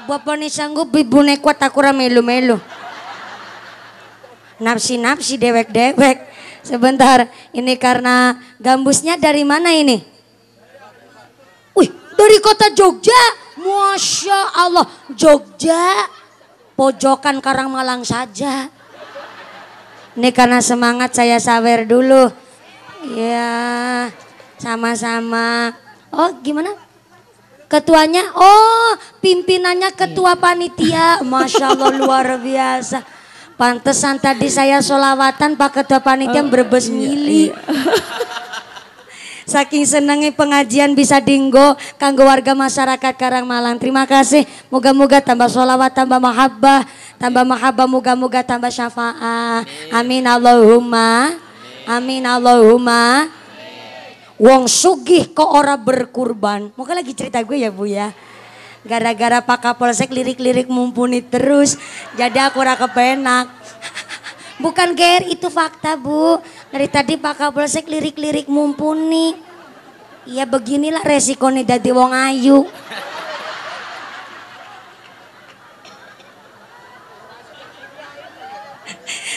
Bapak nih sanggup, ibune kuat aku melu-melu. Napsi-napsi dewek-dewek. Sebentar, ini karena gambusnya dari mana ini? Wih, dari kota Jogja. Masya Allah, Jogja. Pojokan Karangmalang saja. Ini karena semangat saya sawer dulu. Ya, sama-sama. Oh, gimana? Ketuanya? Oh, pimpinannya ketua panitia. Masya Allah, luar biasa. Pantesan tadi saya sholawatan Pak Ketua Panitia berbes mili. Saking senangnya pengajian bisa dinggo kanggo warga masyarakat Karangmalang. Terima kasih. Moga-moga tambah sholawat, tambah mahabbah, moga-moga tambah syafaat. Amin Allahumma. Amin Allahumma. Wong sugih kok ora berkurban. Moga lagi cerita gue ya Bu ya. Gara-gara Pak Kapolsek lirik-lirik mumpuni terus. Jadi aku ora kepenak. Bukan ger, itu fakta Bu. Dari tadi Pak Kapolsek lirik-lirik mumpuni. Ya beginilah resikonya dadi wong ayu.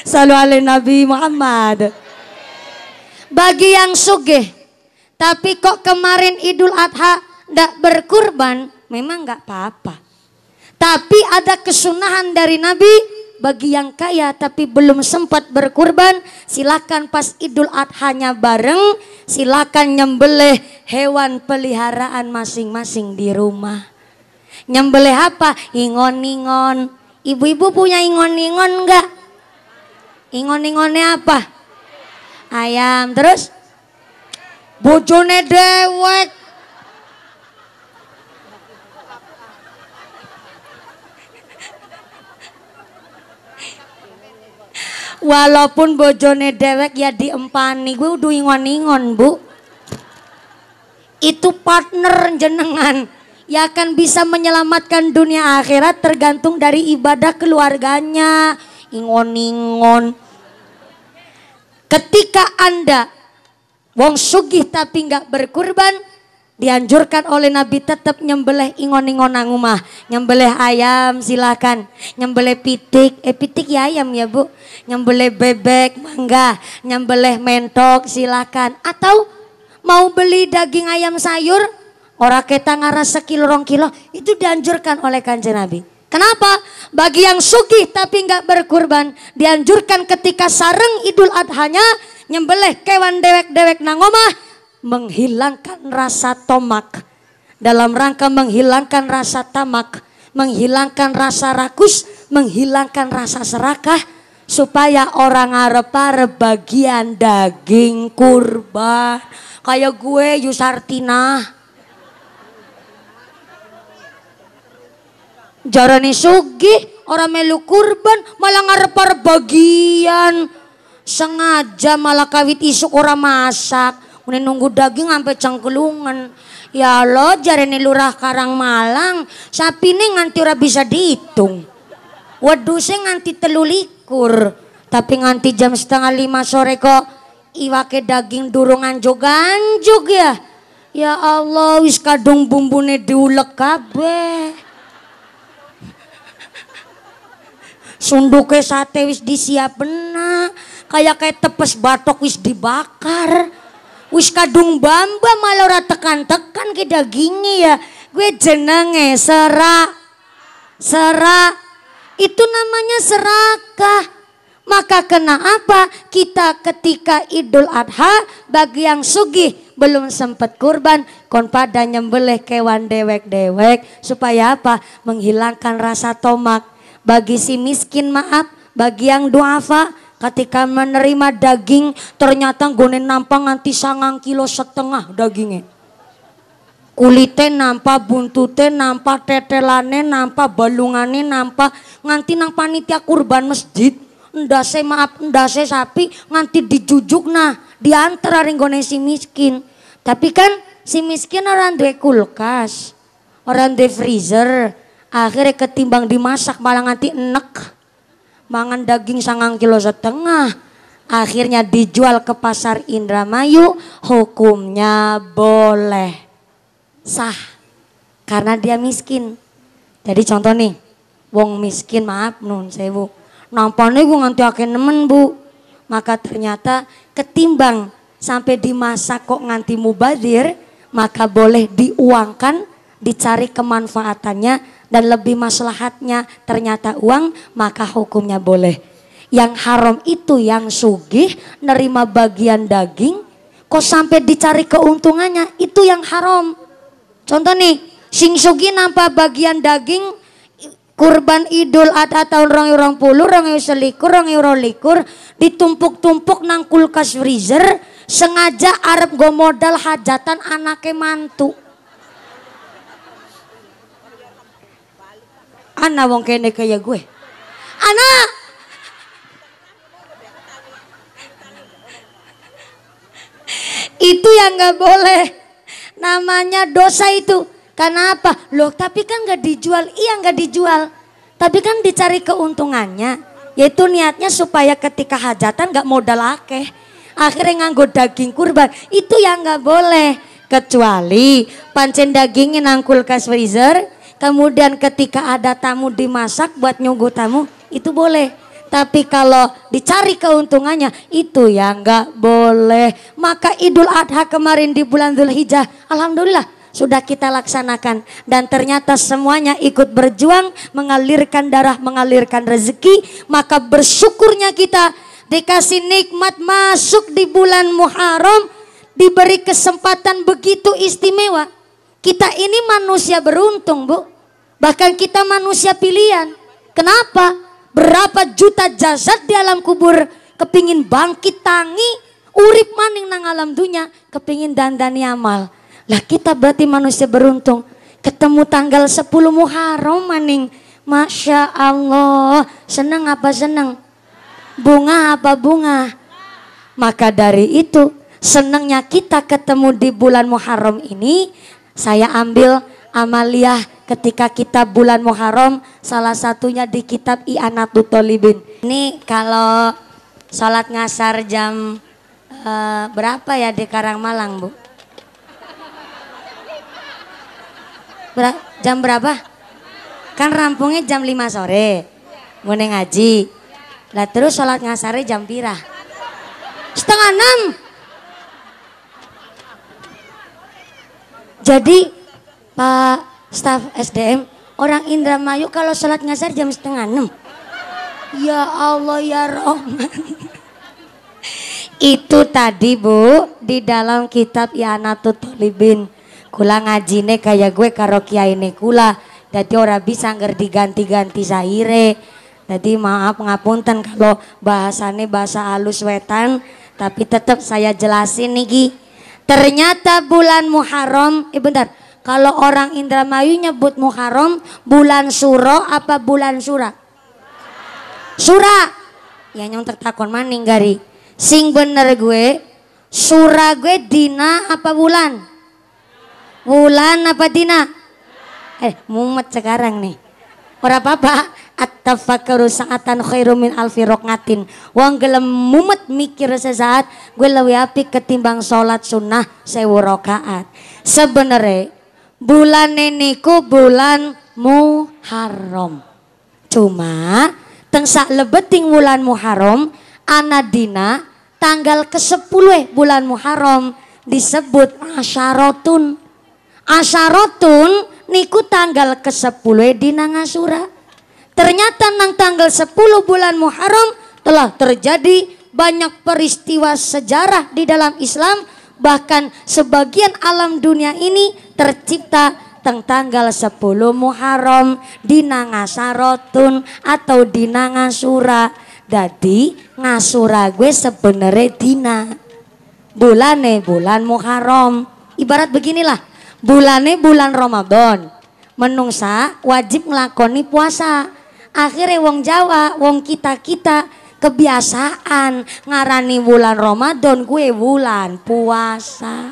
Shallu ala Nabi Muhammad. Bagi yang sugih tapi kok kemarin Idul Adha ndak berkurban, memang nggak apa-apa. Tapi ada kesunahan dari Nabi bagi yang kaya tapi belum sempat berkurban, silakan pas Idul Adhanya bareng, silakan nyembelih hewan peliharaan masing-masing di rumah. Nyembelih apa? Ingon-ingon. Ibu-ibu punya ingon-ingon enggak? Ingon-ingonnya apa? Ayam. Terus? Bojone dewek. Walaupun bojone dewek ya diempani, gue udah ingon-ingon Bu. Itu partner jenengan ya akan bisa menyelamatkan dunia akhirat tergantung dari ibadah keluarganya. Ingon-ingon. Ketika Anda wong sugih tapi nggak berkurban, dianjurkan oleh Nabi tetap nyembelih ingon-ingon nang omah. Nyembelih ayam silakan, nyembelih pitik, pitik ya ayam ya Bu. Nyembelih bebek mangga, nyembelih mentok silakan. Atau mau beli daging ayam sayur, ora kita ngaras sekilo 2 kilo, itu dianjurkan oleh Kanjeng Nabi. Kenapa? Bagi yang sugih tapi nggak berkurban, dianjurkan ketika sareng Idul Adhanya nyembelih kewan dewek-dewek nang omah, menghilangkan rasa tomak, dalam rangka menghilangkan rasa tamak, menghilangkan rasa rakus, menghilangkan rasa serakah, supaya orang arep-arep bagian daging kurban. Kayak gue Yusartina jarane sugih orang melu kurban malah ngarep-arep bagian, sengaja malah kawit isuk orang masak. Udah nunggu daging sampai cengkelungan. Ya lo jarene lurah Karangmalang, sapine nganti ora bisa dihitung. Wedhuse nganti 3 likur, tapi nganti jam 4:30 sore kok iwake daging durung anjog-anjog ya. Ya Allah, wis kadung bumbune diulek kabeh. Sunduke sate wis disiapena, kayak tepes batok wis dibakar. Wis kadung bamba malah ora tekan-tekan ke dagingnya ya. Gue jenenge serak. Itu namanya serakah. Maka kenapa kita ketika Idul Adha bagi yang sugih belum sempat kurban kon pada nyembelih kewan dewek-dewek supaya apa? Menghilangkan rasa tomak. Bagi si miskin maaf, bagi yang duafa ketika menerima daging ternyata gone nampak nganti 9,5 kilo dagingnya. Kulite nampak, buntute nampak, tetelane nampak, balungane nampak, nganti nang panitia kurban masjid. Ndase maaf, ndase sapi nganti dijujuk nah diantar ringgone si miskin. Tapi kan si miskin orang duwe kulkas, orang duwe freezer, akhirnya ketimbang dimasak malah nganti enek. Mangan daging 9,5 kilo, akhirnya dijual ke pasar Indramayu, hukumnya boleh, sah, karena dia miskin. Jadi contoh nih, wong miskin maaf nun sewu. Nampaknya gue nganti akeh nemen bu, maka ternyata ketimbang sampai dimasak kok nganti mubadir, maka boleh diuangkan, dicari kemanfaatannya dan lebih maslahatnya ternyata uang, maka hukumnya boleh. Yang haram itu yang sugih nerima bagian daging, kok sampai dicari keuntungannya, itu yang haram. Contoh nih, sing sugih nampak bagian daging kurban Idul Adha tahun 2020, 2021, ditumpuk-tumpuk nang kulkas freezer, sengaja arep go modal hajatan anake mantu. Ana wong kene kayak gue. Ana itu yang nggak boleh, namanya dosa itu. Kenapa? Loh tapi kan gak dijual. Iya gak dijual, tapi kan dicari keuntungannya, yaitu niatnya supaya ketika hajatan gak modal akeh, akhirnya nganggo daging kurban. Itu yang gak boleh. Kecuali pancen dagingnya nang kulkas freezer, kemudian ketika ada tamu dimasak buat nyunggu tamu, itu boleh. Tapi kalau dicari keuntungannya, itu yang gak boleh. Maka Idul Adha kemarin di bulan Dzulhijjah, alhamdulillah sudah kita laksanakan, dan ternyata semuanya ikut berjuang mengalirkan darah, mengalirkan rezeki. Maka bersyukurnya kita dikasih nikmat masuk di bulan Muharram, diberi kesempatan begitu istimewa. Kita ini manusia beruntung bu, bahkan kita manusia pilihan. Kenapa? Berapa juta jasad di alam kubur kepingin bangkit tangi, urip maning nang alam dunia, kepingin dandani amal. Lah kita berarti manusia beruntung, ketemu tanggal 10 Muharram maning. Masya Allah, senang apa senang? Bunga apa bunga? Maka dari itu senangnya kita ketemu di bulan Muharram ini. Saya ambil amaliyah ketika kita bulan Muharram, salah satunya di kitab I'anatul Thalibin. Ini kalau sholat ngasar jam berapa ya di Karangmalang bu? Jam berapa? Kan rampungnya jam 5 sore, mulai ngaji. Lah terus sholat ngasarnya jam pira? 5:30. Jadi Pak staf SDM, orang Indramayu kalau sholat ngasar jam 5:30. Ya Allah ya Rahman. Itu tadi bu di dalam kitab I'anatul Thalibin. Kula ngajine kayak gue karo kiai ini kula, jadi ora bisa ngerti ganti-ganti saire. Jadi maaf ngapunten kalau bahasane bahasa halus wetan, tapi tetap saya jelasin niki. Ternyata bulan Muharram, bentar, kalau orang Indramayu nyebut Muharram bulan Suro apa bulan Sura? Sura. Ya nyong tertakon maning gari. Sing bener gue, Sura gue dina apa bulan? Bulan apa dina? Mumet sekarang nih. Ora apa-apa. At-tafakkaru sa'atan khairum min alfi raqatin. Wong gelem mumet mikir sesaat, gue lebih apik ketimbang sholat sunnah 1000 rakaat. Sebenarnya bulan niku bulan Muharram. Cuma teng saklebeting bulan Muharram ana dina tanggal ke-10 bulan Muharram disebut Asyaratun. Asyaratun niku tanggal ke-10 dina ngasura. Ternyata nang tanggal 10 bulan Muharram telah terjadi banyak peristiwa sejarah di dalam Islam, bahkan sebagian alam dunia ini tercipta tanggal 10 Muharram, dina ngasarotun atau dina ngasura. Jadi ngasura gue sebenarnya dina bulan Muharram. Ibarat beginilah, bulan Ramadan, menungsa wajib ngelakoni puasa. Akhirnya wong Jawa, wong kita kebiasaan ngarani bulan Ramadan gue bulan puasa.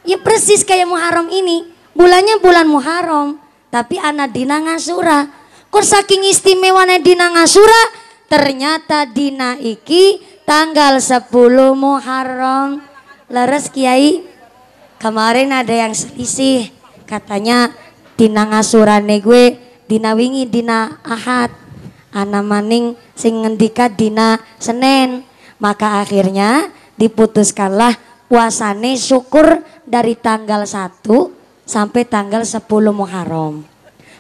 Ya persis kayak Muharram ini, bulannya bulan Muharram, tapi anak dina ngasura. Kok saking istimewanya dina ngasura, ternyata dina iki tanggal 10 Muharram. Leres Kiai, kemarin ada yang selisih, katanya dina ngasurane gue dina wingi dina Ahad, ana maning sing ngendika dina Senin. Maka akhirnya diputuskanlah puasane syukur dari tanggal 1 sampai tanggal 10 Muharram.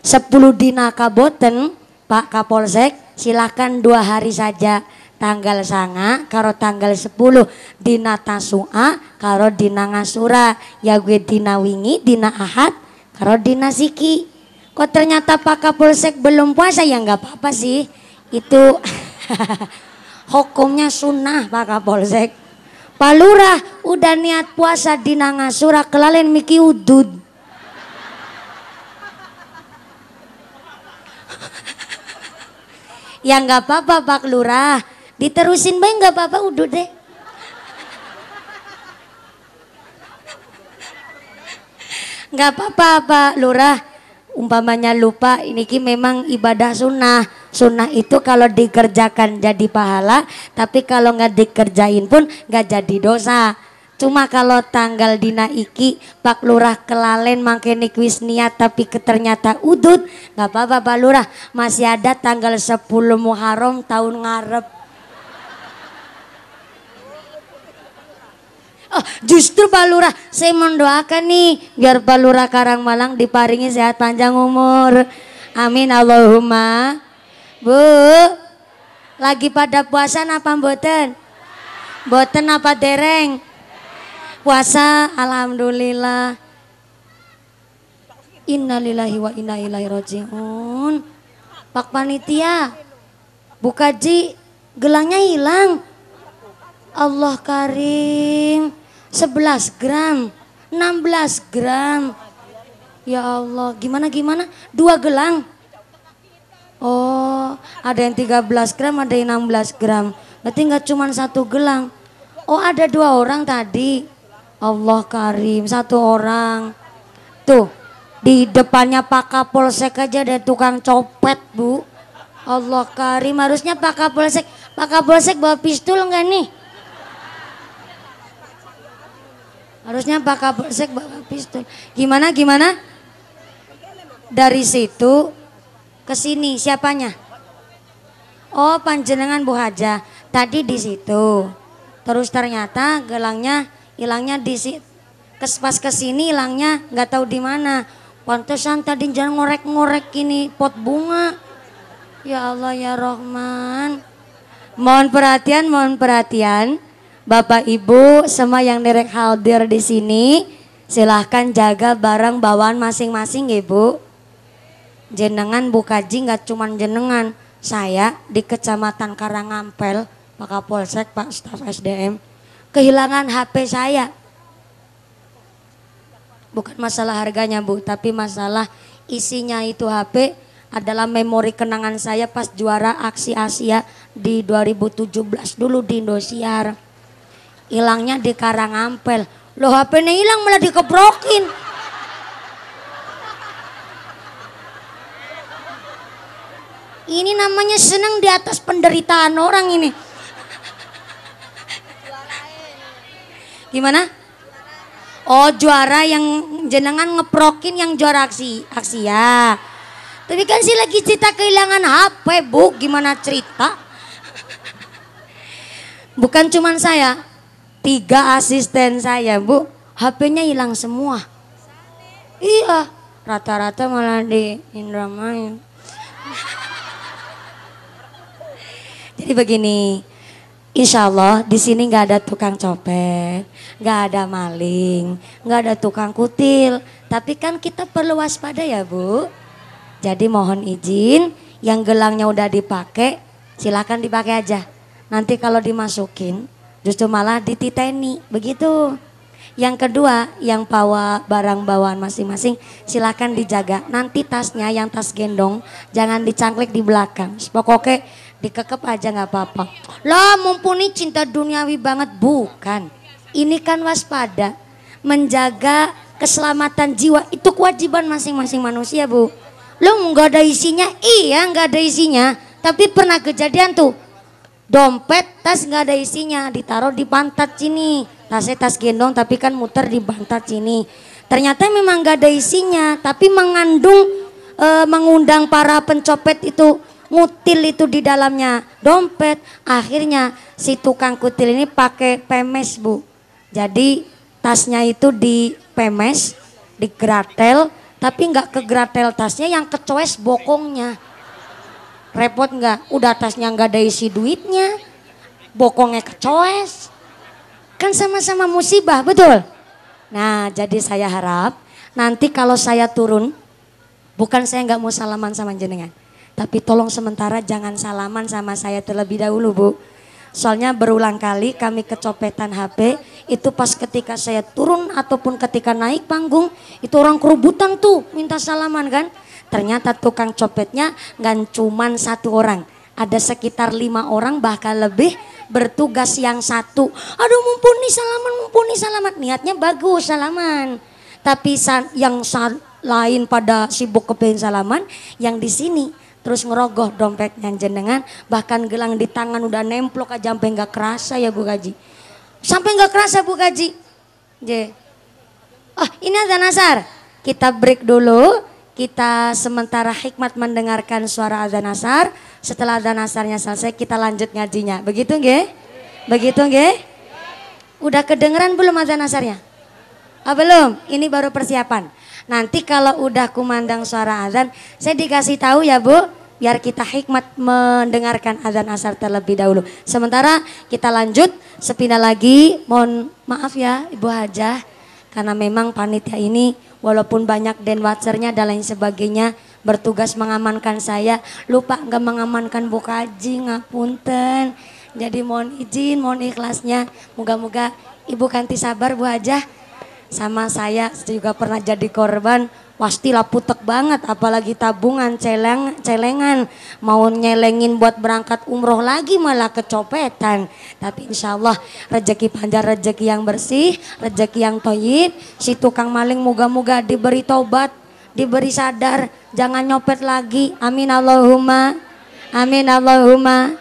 10 dina kaboten Pak Kapolsek, silakan 2 hari saja, tanggal sanga karo tanggal 10 dina Tasua karo dina Ngasura. Ya gue dina wingi dina Ahad karo dina Siki. Kok ternyata Pak Kapolsek belum puasa, ya nggak apa-apa sih, itu hukumnya sunnah Pak Kapolsek. Pak Lurah udah niat puasa dina Ngasura kelalen miki udud. Ya nggak apa-apa Pak Lurah, diterusin baik nggak apa-apa udud deh. Nggak apa-apa Pak Lurah, umpamanya lupa, ini ki memang ibadah sunnah. Sunnah itu kalau dikerjakan jadi pahala, tapi kalau nggak dikerjain pun nggak jadi dosa. Cuma kalau tanggal dina iki Pak Lurah kelalen mangkene kuis niat tapi ternyata udut, nggak apa-apa Pak Lurah, masih ada tanggal 10 Muharram tahun ngarep. Oh, justru Pak Lurah saya mendoakan nih biar Pak Lurah Karangmalang diparingi sehat panjang umur. Amin Allahumma. Bu, lagi pada puasa apa mboten? Mboten apa dereng? Puasa, alhamdulillah. Innalillahi wa inna ilaihi rajiun. Pak Panitia, Bu Kaji, gelangnya hilang. Allah karim, 11 gram, 16 gram. Ya Allah, gimana? 2 gelang. Oh, ada yang 13 gram, ada yang 16 gram. Berarti nggak cuma 1 gelang. Oh, ada 2 orang tadi. Allah karim, 1 orang. Tuh, di depannya Pak Kapolsek aja ada tukang copet, Bu. Allah karim, harusnya Pak Kapolsek bawa pistol enggak nih? Harusnya Pak Kapolsek bawa pistol. Gimana? Dari situ ke sini siapanya? Oh, panjenengan Bu Haja. Tadi di situ. Terus ternyata gelangnya hilangnya di situ. Pas kesini hilangnya nggak tahu di mana. Pantesan tadi jangan ngorek-ngorek ini pot bunga. Ya Allah ya Rahman. Mohon perhatian. Bapak Ibu semua yang direk hadir di sini, silahkan jaga barang bawaan masing-masing ya Bu. Jenengan Bu Kaji nggak cuman jenengan, saya di Kecamatan Karangampel, Pak Kapolsek, Pak Staf SDM, kehilangan HP saya. Bukan masalah harganya Bu, tapi masalah isinya itu HP adalah memori kenangan saya pas juara aksi Asia di 2017 dulu di Indosiar. Hilangnya di Karangampel. Loh HP-nya hilang malah dikeprokin. Ini namanya senang di atas penderitaan orang ini. Gimana? Oh, juara yang jenengan ngeprokin yang juara aksi ya. Tapi kan sih lagi cerita kehilangan HP Bu, gimana cerita? Bukan cuman saya, 3 asisten saya Bu, HP-nya hilang semua. Iya, rata-rata malah di Indramayu. Jadi begini, insya Allah di sini nggak ada tukang copet, nggak ada maling, nggak ada tukang kutil. Tapi kan kita perlu waspada ya Bu. Jadi mohon izin, yang gelangnya udah dipakai, silakan dipakai aja. Nanti kalau dimasukin, justru malah dititeni, begitu. Yang kedua, yang bawa barang bawaan masing-masing, silakan dijaga. Nanti tasnya, yang tas gendong, jangan dicangklik di belakang. Pokoknya dikekep aja nggak apa-apa. Lah mumpuni cinta duniawi banget, bukan. Ini kan waspada, menjaga keselamatan jiwa itu kewajiban masing-masing manusia Bu. Lo nggak ada isinya, iya nggak ada isinya. Tapi pernah kejadian tuh, dompet tas nggak ada isinya, ditaruh di pantat sini. Tasnya tas gendong tapi kan muter di pantat sini. Ternyata memang nggak ada isinya, tapi mengundang para pencopet itu ngutil itu di dalamnya dompet. Akhirnya si tukang kutil ini pakai pemes Bu. Jadi tasnya itu dipemes, digratel, tapi nggak kegratel tasnya, yang kecoes bokongnya. Repot nggak? Udah tasnya nggak ada isi duitnya, bokongnya kecoes. Kan sama-sama musibah, betul? Nah jadi saya harap nanti kalau saya turun, bukan saya nggak mau salaman sama jenengan, tapi tolong sementara jangan salaman sama saya terlebih dahulu Bu. Soalnya berulang kali kami kecopetan HP, itu pas ketika saya turun ataupun ketika naik panggung, itu orang kerubutan tuh minta salaman kan. Ternyata tukang copetnya nggak cuman satu orang, ada sekitar 5 orang bahkan lebih, bertugas yang satu. Aduh mumpuni salaman, niatnya bagus salaman. Tapi yang lain pada sibuk kepengen salaman, yang di sini terus ngerogoh dompetnya jenengan, bahkan gelang di tangan udah nemplok aja sampai nggak kerasa ya Bu Gaji. Sampai nggak kerasa Bu Gaji. Ini azan asar. Kita break dulu. Kita sementara hikmat mendengarkan suara azan asar. Setelah azan asarnya selesai kita lanjut ngajinya. Begitu nggih? Begitu nggih? Udah kedengeran belum azan asarnya? Belum. Ini baru persiapan. Nanti kalau udah kumandang suara azan, saya dikasih tahu ya Bu, biar kita hikmat mendengarkan azan asar terlebih dahulu. Sementara kita lanjut sepindah lagi. Mohon maaf ya Ibu Hajah, karena memang panitia ini walaupun banyak denwatsernya dan lain sebagainya, bertugas mengamankan saya, lupa nggak mengamankan Bu Kaji, ngapunten. Jadi mohon izin, mohon ikhlasnya. Moga-moga Ibu kanti sabar Bu Hajah. Sama saya juga pernah jadi korban, pastilah putek banget, apalagi tabungan celengan, mau nyelengin buat berangkat umroh lagi malah kecopetan. Tapi insya Allah rezeki panjang, rezeki yang bersih, rezeki yang toyib. Si tukang maling moga-moga diberi tobat, diberi sadar, jangan nyopet lagi. Amin Allahumma, amin Allahumma.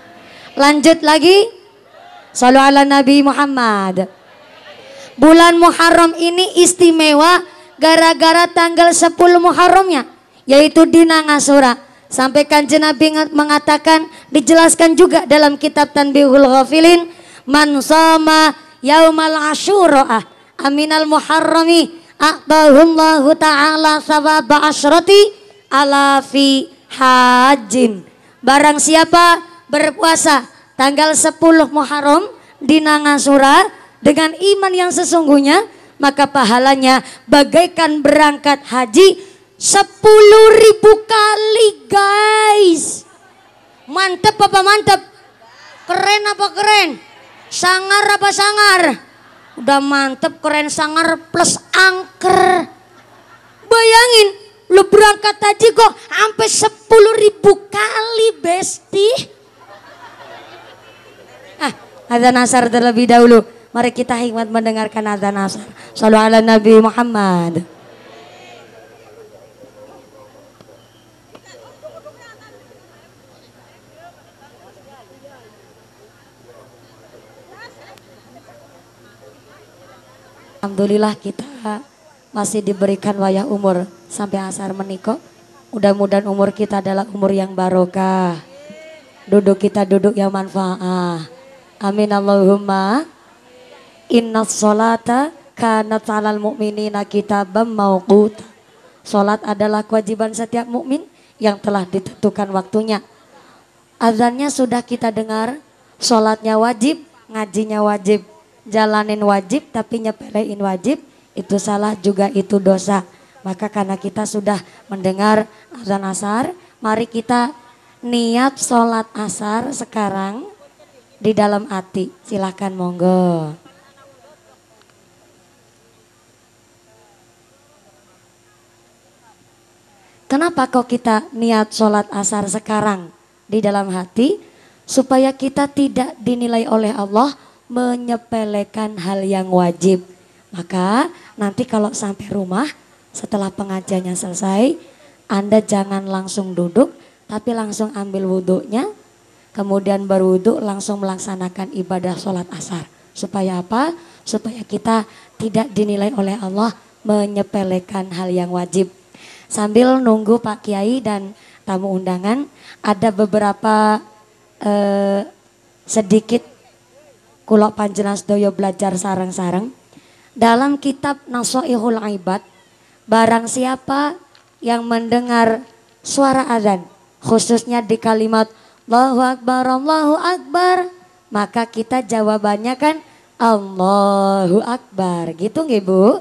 Lanjut lagi, shollu ala Nabi Muhammad. Bulan Muharram ini istimewa gara-gara tanggal 10 Muharramnya, yaitu Dina Ngasura. Sampai Kanjeng Nabi mengatakan, dijelaskan juga dalam kitab Tanbihul Ghafilin, man shoma yaumal asyura aminal muharrami a'tahullahu ta'ala sawaba asyrati alafi hajin. Barang siapa berpuasa tanggal 10 Muharram Dina Ngasura dengan iman yang sesungguhnya, maka pahalanya bagaikan berangkat haji 10.000 kali guys. Mantep apa mantep? Keren apa keren? Sangar apa sangar? Udah mantep, keren, sangar plus angker. Bayangin lu berangkat haji kok sampai 10.000 kali besti. Adzan asar terlebih dahulu. Mari kita hikmat mendengarkan adzan asar. Shallu ala Nabi Muhammad. Alhamdulillah kita masih diberikan wayah umur sampai asar menikah. Mudah-mudahan umur kita adalah umur yang barokah. Duduk kita duduk yang manfaat. Amin Allahumma. Inna sholata kanat 'alal mu'minina kitaban mauquta. Salat adalah kewajiban setiap mukmin yang telah ditentukan waktunya. Azannya sudah kita dengar, sholatnya wajib, ngajinya wajib, jalanin wajib tapi nyepelein wajib, itu salah juga, itu dosa. Maka karena kita sudah mendengar azan asar, mari kita niat sholat asar sekarang di dalam hati. Silahkan monggo. Kenapa kok kita niat sholat asar sekarang di dalam hati? Supaya kita tidak dinilai oleh Allah menyepelekan hal yang wajib. Maka nanti kalau sampai rumah setelah pengajiannya selesai, Anda jangan langsung duduk tapi langsung ambil wudhunya. Kemudian berwudhu langsung melaksanakan ibadah sholat asar. Supaya apa? Supaya kita tidak dinilai oleh Allah menyepelekan hal yang wajib. Sambil nunggu Pak Kiai dan tamu undangan, ada beberapa sedikit kula panjenengan sedaya belajar sareng-sareng. Dalam kitab Nasoihul Ibad, barang siapa yang mendengar suara azan, khususnya di kalimat Allahu Akbar, maka kita jawabannya kan Allahu Akbar, gitu nggih Bu?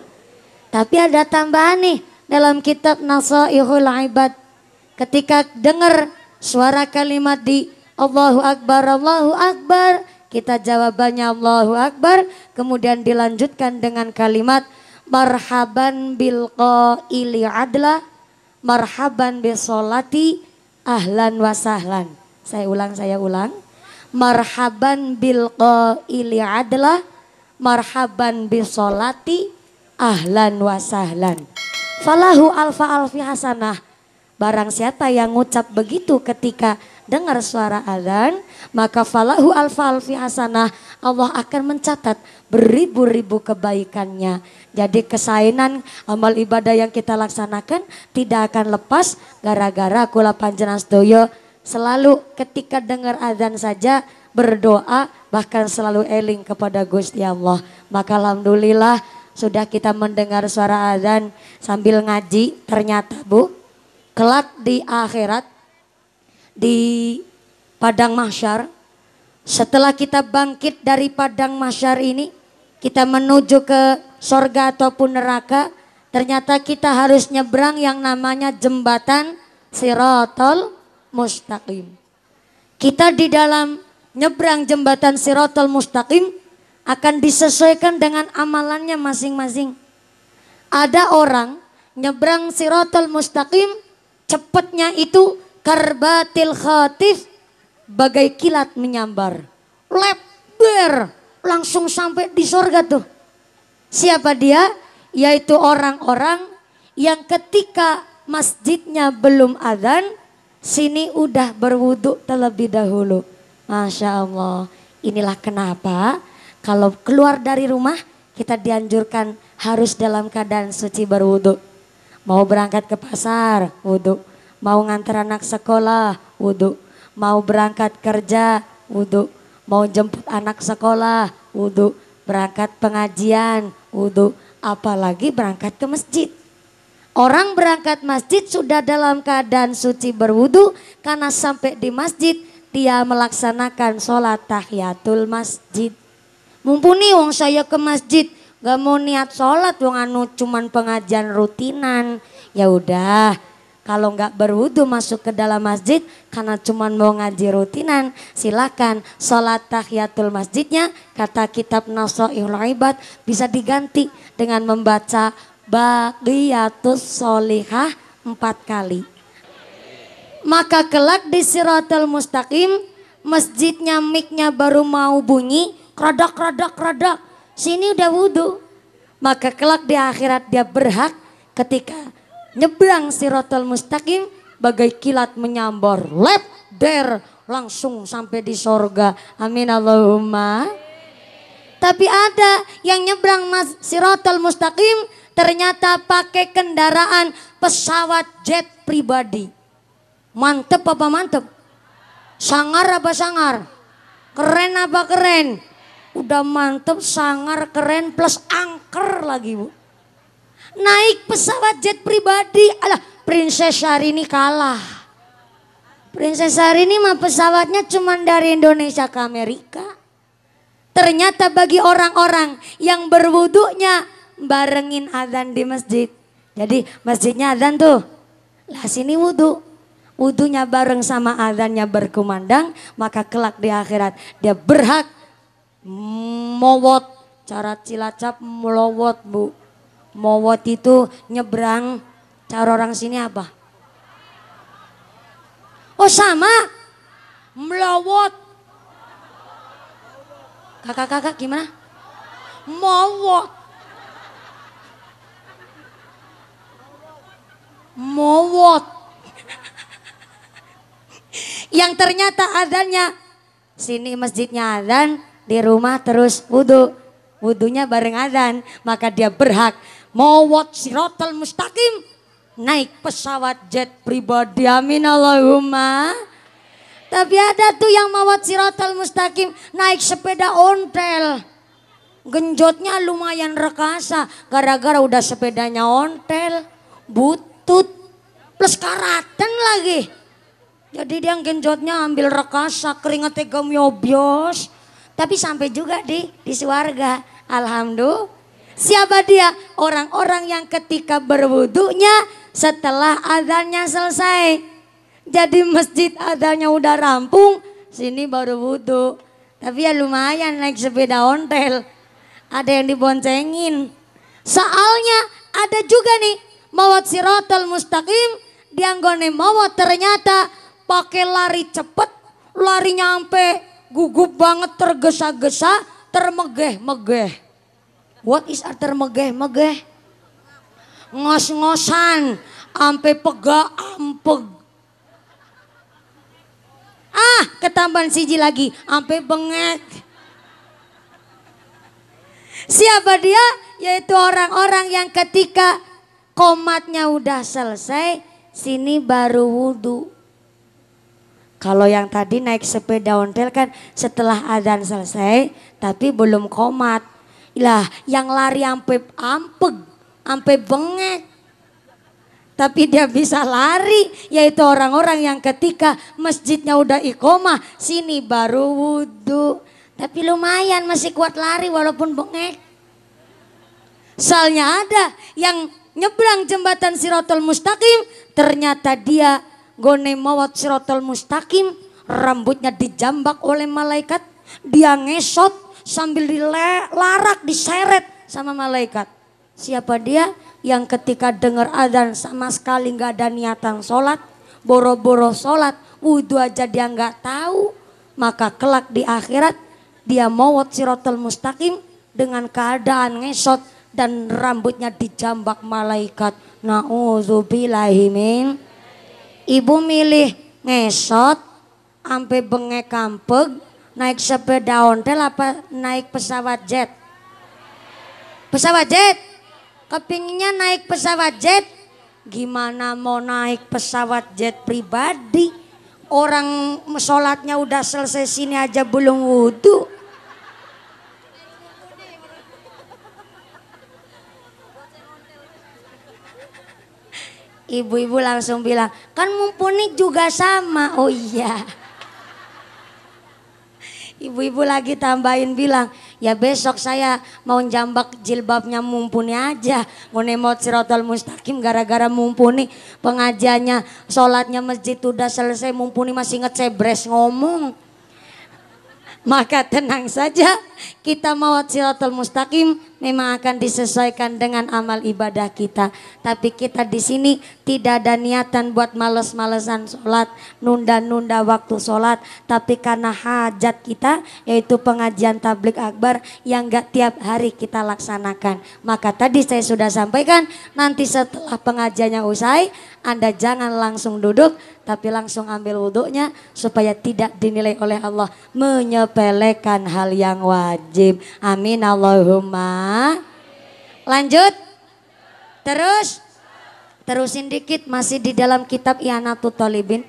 Tapi ada tambahan nih dalam kitab Nasoihul Ibad. Ketika dengar suara kalimat di Allahu Akbar, kita jawabannya Allahu Akbar, kemudian dilanjutkan dengan kalimat marhaban bil qaili adla, marhaban bis sholati ahlan wa sahlan. Saya ulang. Marhaban bil qaili adla, marhaban bis sholati ahlan wa sahlan. Falahu alfi hasanah. Barang siapa yang ngucap begitu ketika dengar suara azan, maka falahu alfi hasanah. Allah akan mencatat beribu-ribu kebaikannya. Jadi kesainan amal ibadah yang kita laksanakan tidak akan lepas gara-gara kula panjenengan sedaya selalu ketika dengar azan saja berdoa, bahkan selalu eling kepada Gusti Allah. Maka alhamdulillah sudah kita mendengar suara azan sambil ngaji. Ternyata Bu, kelak di akhirat, di padang mahsyar, setelah kita bangkit dari padang mahsyar ini, kita menuju ke sorga ataupun neraka, ternyata kita harus nyebrang yang namanya jembatan Siratal Mustaqim. Kita di dalam nyebrang jembatan Siratal Mustaqim akan disesuaikan dengan amalannya masing-masing. Ada orang nyebrang Siratal Mustaqim, cepatnya itu karbatil khatif, bagai kilat menyambar, lebar langsung sampai di sorga tuh. Siapa dia? Yaitu orang-orang yang ketika masjidnya belum azan, sini udah berwudu terlebih dahulu. Masya Allah. Inilah kenapa kalau keluar dari rumah kita dianjurkan harus dalam keadaan suci berwudu. Mau berangkat ke pasar, wudu. Mau ngantar anak sekolah, wudu. Mau berangkat kerja, wudu. Mau jemput anak sekolah, wudu. Berangkat pengajian, wudu. Apalagi berangkat ke masjid. Orang berangkat masjid sudah dalam keadaan suci berwudu, karena sampai di masjid dia melaksanakan sholat tahiyatul masjid. Mumpuni wong saya ke masjid, gak mau niat sholat, wong anu cuman pengajian rutinan. Ya udah, kalau nggak berwudu masuk ke dalam masjid karena cuman mau ngaji rutinan, silakan sholat tahiyatul masjidnya, kata kitab Nasoihul Ibad, bisa diganti dengan membaca baqiyatus sholihah 4 kali. Maka kelak di Siratal Mustaqim, masjidnya miknya baru mau bunyi, kradak. Sini udah wudu. Maka kelak di akhirat dia berhak ketika nyebrang Siratal Mustaqim bagai kilat menyambar, lebar langsung sampai di sorga. Amin Allahumma. Tapi ada yang nyebrang Siratal Mustaqim ternyata pakai kendaraan pesawat jet pribadi. Mantep apa mantep? Sangar apa sangar? Keren apa keren? Udah mantep, sangar, keren plus angker lagi Bu. Naik pesawat jet pribadi, alah Princess Syahrini kalah. Princess Arini mah pesawatnya cuma dari Indonesia ke Amerika. Ternyata bagi orang-orang yang berwudunya barengin adzan di masjid. Jadi masjidnya adzan tuh, lah sini wudu. Wudunya bareng sama adzannya berkumandang, maka kelak di akhirat dia berhak mowot. Cara Cilacap melowot bu. Mowot itu nyebrang, cara orang sini apa? Oh sama, melowot. Kakak-kakak gimana? Mowot. Mowot. Yang ternyata adzannya, sini masjidnya adzan, di rumah terus wudu. Wudunya bareng adzan, maka dia berhak mowot sirotol mustaqim. Naik pesawat jet pribadi, amin Allahumma. Tapi ada tuh yang mawat sirotol mustaqim naik sepeda ontel. Genjotnya lumayan rekasa gara-gara udah sepedanya ontel, butut, plus karatan lagi. Jadi dia genjotnya ambil rekasa, keringetnya gemyobyos. Tapi sampai juga di swarga. Alhamdulillah. Siapa dia? Orang-orang yang ketika berwudunya setelah adzannya selesai. Jadi masjid adzannya udah rampung, sini baru wudu. Tapi ya lumayan naik sepeda ontel. Ada yang diboncengin. Soalnya ada juga nih mawat sirotol mustaqim, dianggone mawat ternyata pakai lari cepet, lari nyampe gugup banget, tergesa-gesa, termegeh-megeh. What is termegeh-megeh? Ngos-ngosan, ampe pega ampeg. Ketambahan siji lagi, ampe bengek. Siapa dia? Yaitu orang-orang yang ketika qomatnya udah selesai, sini baru wudu. Kalau yang tadi naik sepeda ontel kan setelah adzan selesai, tapi belum qomat. Lah yang lari ampe ampeg, ampe bengek. Tapi dia bisa lari, yaitu orang-orang yang ketika masjidnya udah iqomah, sini baru wudu. Tapi lumayan masih kuat lari walaupun bengek. Soalnya ada yang nyebrang jembatan Sirotol Mustaqim, ternyata dia gone mawat Sirotol Mustaqim, rambutnya dijambak oleh malaikat, dia ngesot sambil dilarak, diseret sama malaikat. Siapa dia? Yang ketika dengar adzan sama sekali nggak ada niatan sholat, boro-boro sholat, wudhu aja dia nggak tahu, maka kelak di akhirat dia mawat Sirotol Mustaqim dengan keadaan ngesot dan rambutnya dijambak malaikat. Na'udzubillahimin. Ibu milih ngesot ampe bengek kampeg, naik sepeda ontel apa naik pesawat jet? Pesawat jet. Kepinginnya naik pesawat jet. Gimana mau naik pesawat jet pribadi? Orang sholatnya udah selesai, sini aja belum wudhu. Ibu-ibu langsung bilang, kan mumpuni juga sama. Oh iya. Ibu-ibu lagi tambahin bilang, ya besok saya mau jambak jilbabnya mumpuni aja. Ngonemot Sirotol Mustaqim gara-gara mumpuni pengajiannya, sholatnya masjid udah selesai, mumpuni masih ngecebres ngomong. Maka tenang saja, kita mawat Sirotol Mustaqim memang akan disesuaikan dengan amal ibadah kita. Tapi kita di sini tidak ada niatan buat males-malesan sholat, nunda-nunda waktu sholat. Tapi karena hajat kita, yaitu pengajian tablik akbar yang gak tiap hari kita laksanakan. Maka tadi saya sudah sampaikan, nanti setelah pengajiannya usai, Anda jangan langsung duduk, tapi langsung ambil wudhunya supaya tidak dinilai oleh Allah menyepelekan hal yang wajib. Amin Allahumma. Lanjut. Terusin dikit, masih di dalam kitab I'anatul Talibin.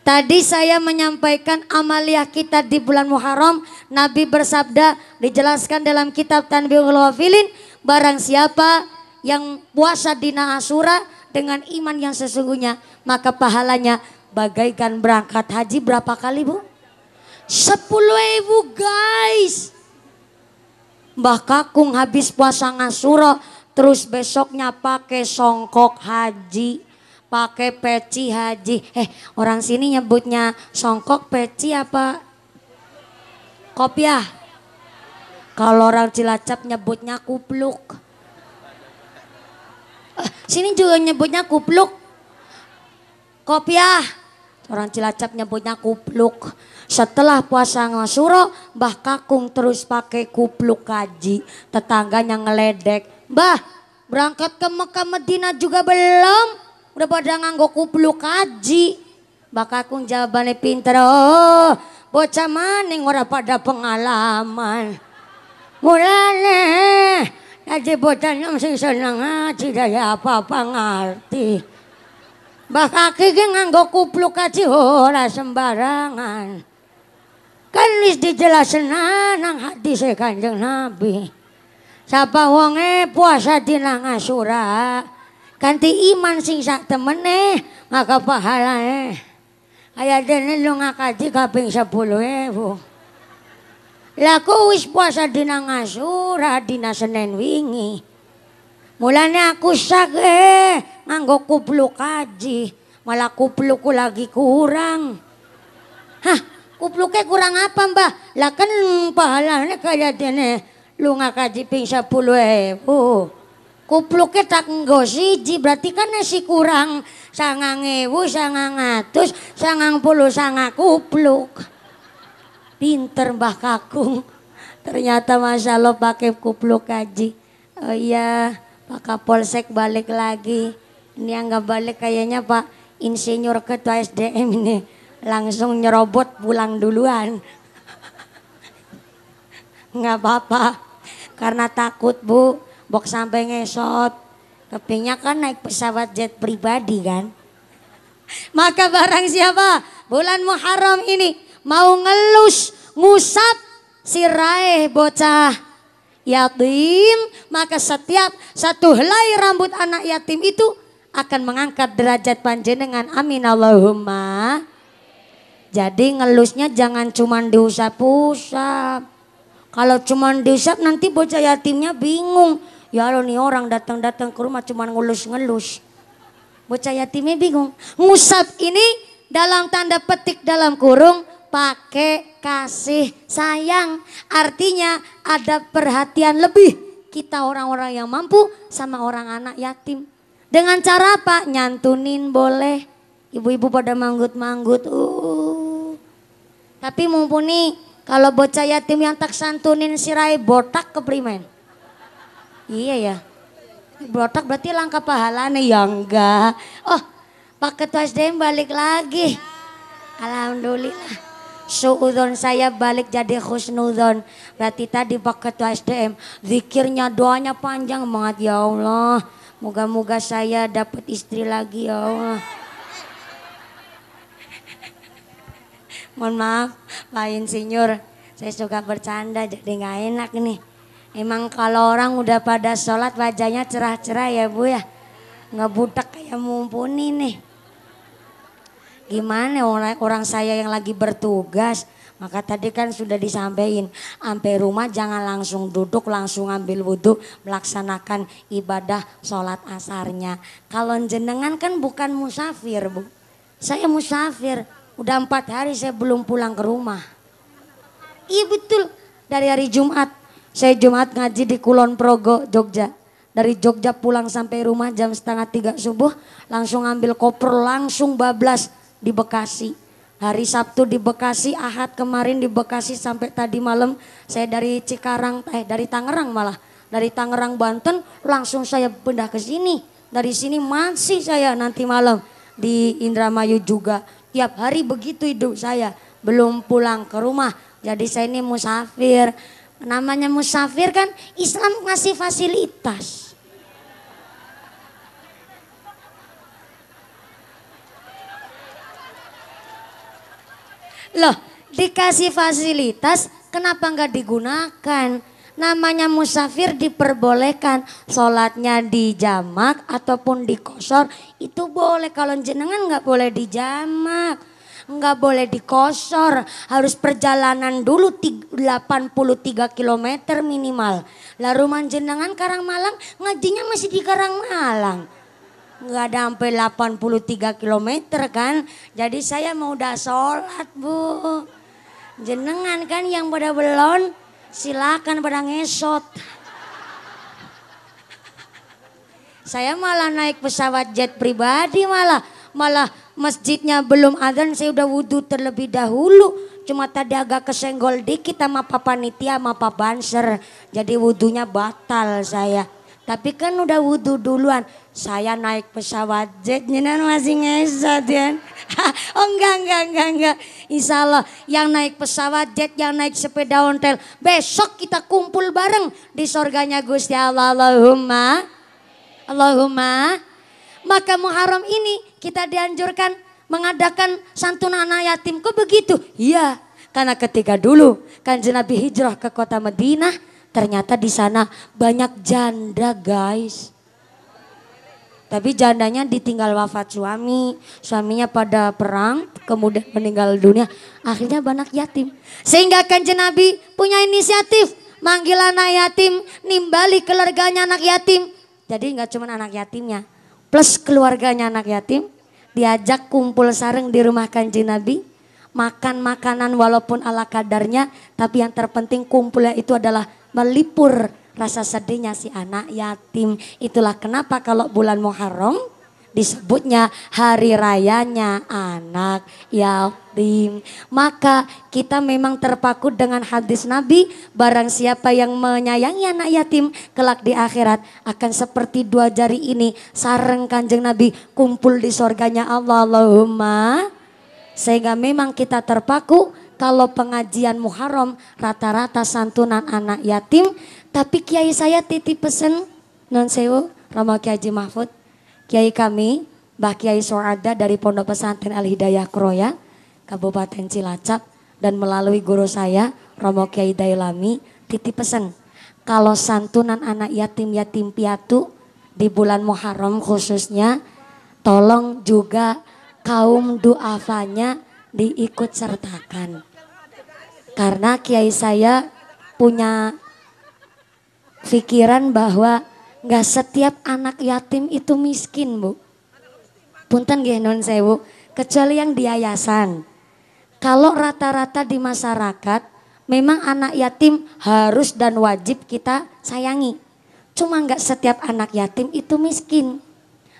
Tadi saya menyampaikan amaliyah kita di bulan Muharram. Nabi bersabda, dijelaskan dalam kitab Tanbihul Ghafilin, barang siapa yang puasa dina Asyura dengan iman yang sesungguhnya, maka pahalanya bagaikan berangkat haji berapa kali Bu? 10.000 guys. Mbah Kakung habis puasa ngasuro, terus besoknya pakai songkok haji, pakai peci haji. Orang sini nyebutnya songkok, peci apa kopiah? Kalau orang Cilacap nyebutnya kupluk. Sini juga nyebutnya kupluk, kopiah. Orang Cilacap nyebutnya kupluk. Setelah puasa ngasuro, Mbah Kakung terus pakai kupluk haji. Tetangganya ngeledek, "Mbah, berangkat ke Mekah Medina juga belum? Udah pada nganggo kupluk haji." Mbah Kakung jawabannya pinter, "Oh, bocah maning ora pada pengalaman. Mulane aja bocah nyong sing seneng ngaji daya apa-apa ngerti. Mbah Kaki ki nganggo kupluk haji ora sembarangan. Kan wis dijelasen nang hadis Kanjeng Nabi. Sapa wonge puasa dina Asyura kanthi iman sing sak temene maka pahalae aya dene lu ngakaji kaping 10.000. Laku wis puasa dina Asyura dina Senin wingi. Mulane aku sage nganggo kupluk haji, malah kuplukku lagi kurang." "Hah, kupluknya kurang apa Mbah? Lah kan pahalanya kayak dene lu ngakaji ping 10.000. Kupluknya tak nggo siji berarti kan nasi kurang 9.000, 900, 99 kupluk." Pinter Mbah Kakung. Ternyata Masya Allah pakai kupluk haji. Oh iya, Pak Kapolsek balik lagi. Ini yang gak balik kayaknya Pak Insinyur Ketua SDM ini. Langsung nyerobot pulang duluan. Nggak apa-apa. Karena takut Bu, bok sampai ngesot. Kepingnya kan naik pesawat jet pribadi kan. Maka barang siapa bulan Muharram ini mau ngelus, ngusap sirai bocah yatim, maka setiap satu helai rambut anak yatim itu akan mengangkat derajat panjenengan. Amin Allahumma. Jadi ngelusnya jangan cuman diusap-usap. Kalau cuman diusap nanti bocah yatimnya bingung. Ya Allah nih orang datang-datang ke rumah cuman ngelus-ngelus. Bocah yatimnya bingung. Ngusap ini dalam tanda petik dalam kurung pakai kasih sayang. Artinya ada perhatian lebih kita orang-orang yang mampu sama orang anak yatim. Dengan cara apa? Nyantunin boleh. Ibu-ibu pada manggut-manggut. Tapi mumpuni kalau bocah yatim yang tak santunin sirai botak keprimen. Iya ya. Botak berarti langka pahalanya ya enggak. Oh, Pak Ketua SDM balik lagi. Alhamdulillah. Suudzon saya balik jadi khusnudzon. Berarti tadi Pak Ketua SDM zikirnya doanya panjang banget. Ya Allah, moga-moga saya dapat istri lagi ya Allah. Mohon maaf Pak Insinyur, saya suka bercanda jadi gak enak nih. Emang kalau orang udah pada sholat wajahnya cerah-cerah ya Bu ya. Nggak butek kayak mumpuni nih. Gimana orang saya yang lagi bertugas. Maka tadi kan sudah disampaikan. Sampai rumah jangan langsung duduk, langsung ambil wudhu. Melaksanakan ibadah sholat asarnya. Kalau jenengan kan bukan musafir Bu. Saya musafir. Udah 4 hari saya belum pulang ke rumah. Iya betul. Dari hari Jumat. Saya Jumat ngaji di Kulon Progo, Jogja. Dari Jogja pulang sampai rumah jam 2:30 subuh. Langsung ambil koper, langsung bablas di Bekasi. Hari Sabtu di Bekasi, Ahad kemarin di Bekasi sampai tadi malam. Saya dari Cikarang, dari Tangerang malah. Dari Tangerang Banten langsung saya pindah ke sini. Dari sini masih saya nanti malam di Indramayu juga. Tiap hari begitu hidup saya. Belum pulang ke rumah. Jadi saya ini musafir. Namanya musafir kan Islam ngasih fasilitas. Loh, dikasih fasilitas kenapa nggak digunakan? Namanya musafir diperbolehkan sholatnya di jamak ataupun di kosor itu boleh. Kalau jenengan nggak boleh di jamak, nggak boleh di kosor, harus perjalanan dulu 83 km minimal. Lah rumah jenengan Karangmalang, ngajinya masih di Karangmalang. Nggak ada sampai 83 km kan. Jadi saya mau udah sholat bu. Jenengan kan yang pada belon, silakan pada ngesot. Saya malah naik pesawat jet pribadi malah masjidnya belum adzan saya udah wudhu terlebih dahulu. Cuma tadi agak kesenggol dikit sama Pak Panitia sama Pak Banser. Jadi wudhunya batal saya. Tapi kan udah wudhu duluan. Saya naik pesawat jet, jenengan masih ngesot ya. Oh enggak. Insya Allah yang naik pesawat jet, yang naik sepeda ontel. Besok kita kumpul bareng di surganya Gusti Allah. Allahumma. Maka Muharram ini kita dianjurkan mengadakan santunan anak yatim. Kok begitu? Iya, karena ketika dulu Kanjeng Nabi hijrah ke kota Madinah, ternyata di sana banyak janda guys. Tapi jandanya ditinggal wafat suaminya pada perang, kemudian meninggal dunia. Akhirnya banyak yatim. Sehingga Kanjeng Nabi punya inisiatif manggil anak yatim, nimbali keluarganya anak yatim. Jadi nggak cuma anak yatimnya, plus keluarganya anak yatim, diajak kumpul sareng di rumah Kanjeng Nabi. Makan makanan walaupun ala kadarnya, tapi yang terpenting kumpulnya itu adalah melipur rasa sedihnya si anak yatim. Itulah kenapa kalau bulan Muharram disebutnya hari rayanya anak yatim. Maka kita memang terpaku dengan hadis Nabi, barang siapa yang menyayangi anak yatim kelak di akhirat akan seperti dua jari ini sareng Kanjeng Nabi kumpul di surganya Allah. Allahumma. Sehingga memang kita terpaku kalau pengajian Muharram rata-rata santunan anak yatim. Tapi kiai saya titip pesen non sewu Rama Kiai Haji Mahfud, kiai kami Mbah Kiai Soada dari Pondok Pesantren Al Hidayah Kroya Kabupaten Cilacap, dan melalui guru saya Romo Kiai Dailami titip pesen kalau santunan anak yatim piatu di bulan Muharram khususnya, tolong juga kaum duafanya diikut sertakan. Karena kiai saya punya pikiran bahwa nggak setiap anak yatim itu miskin bu. Punten nggih non sewu, kecuali yang di yayasan. Kalau rata-rata di masyarakat memang anak yatim harus dan wajib kita sayangi. Cuma nggak setiap anak yatim itu miskin.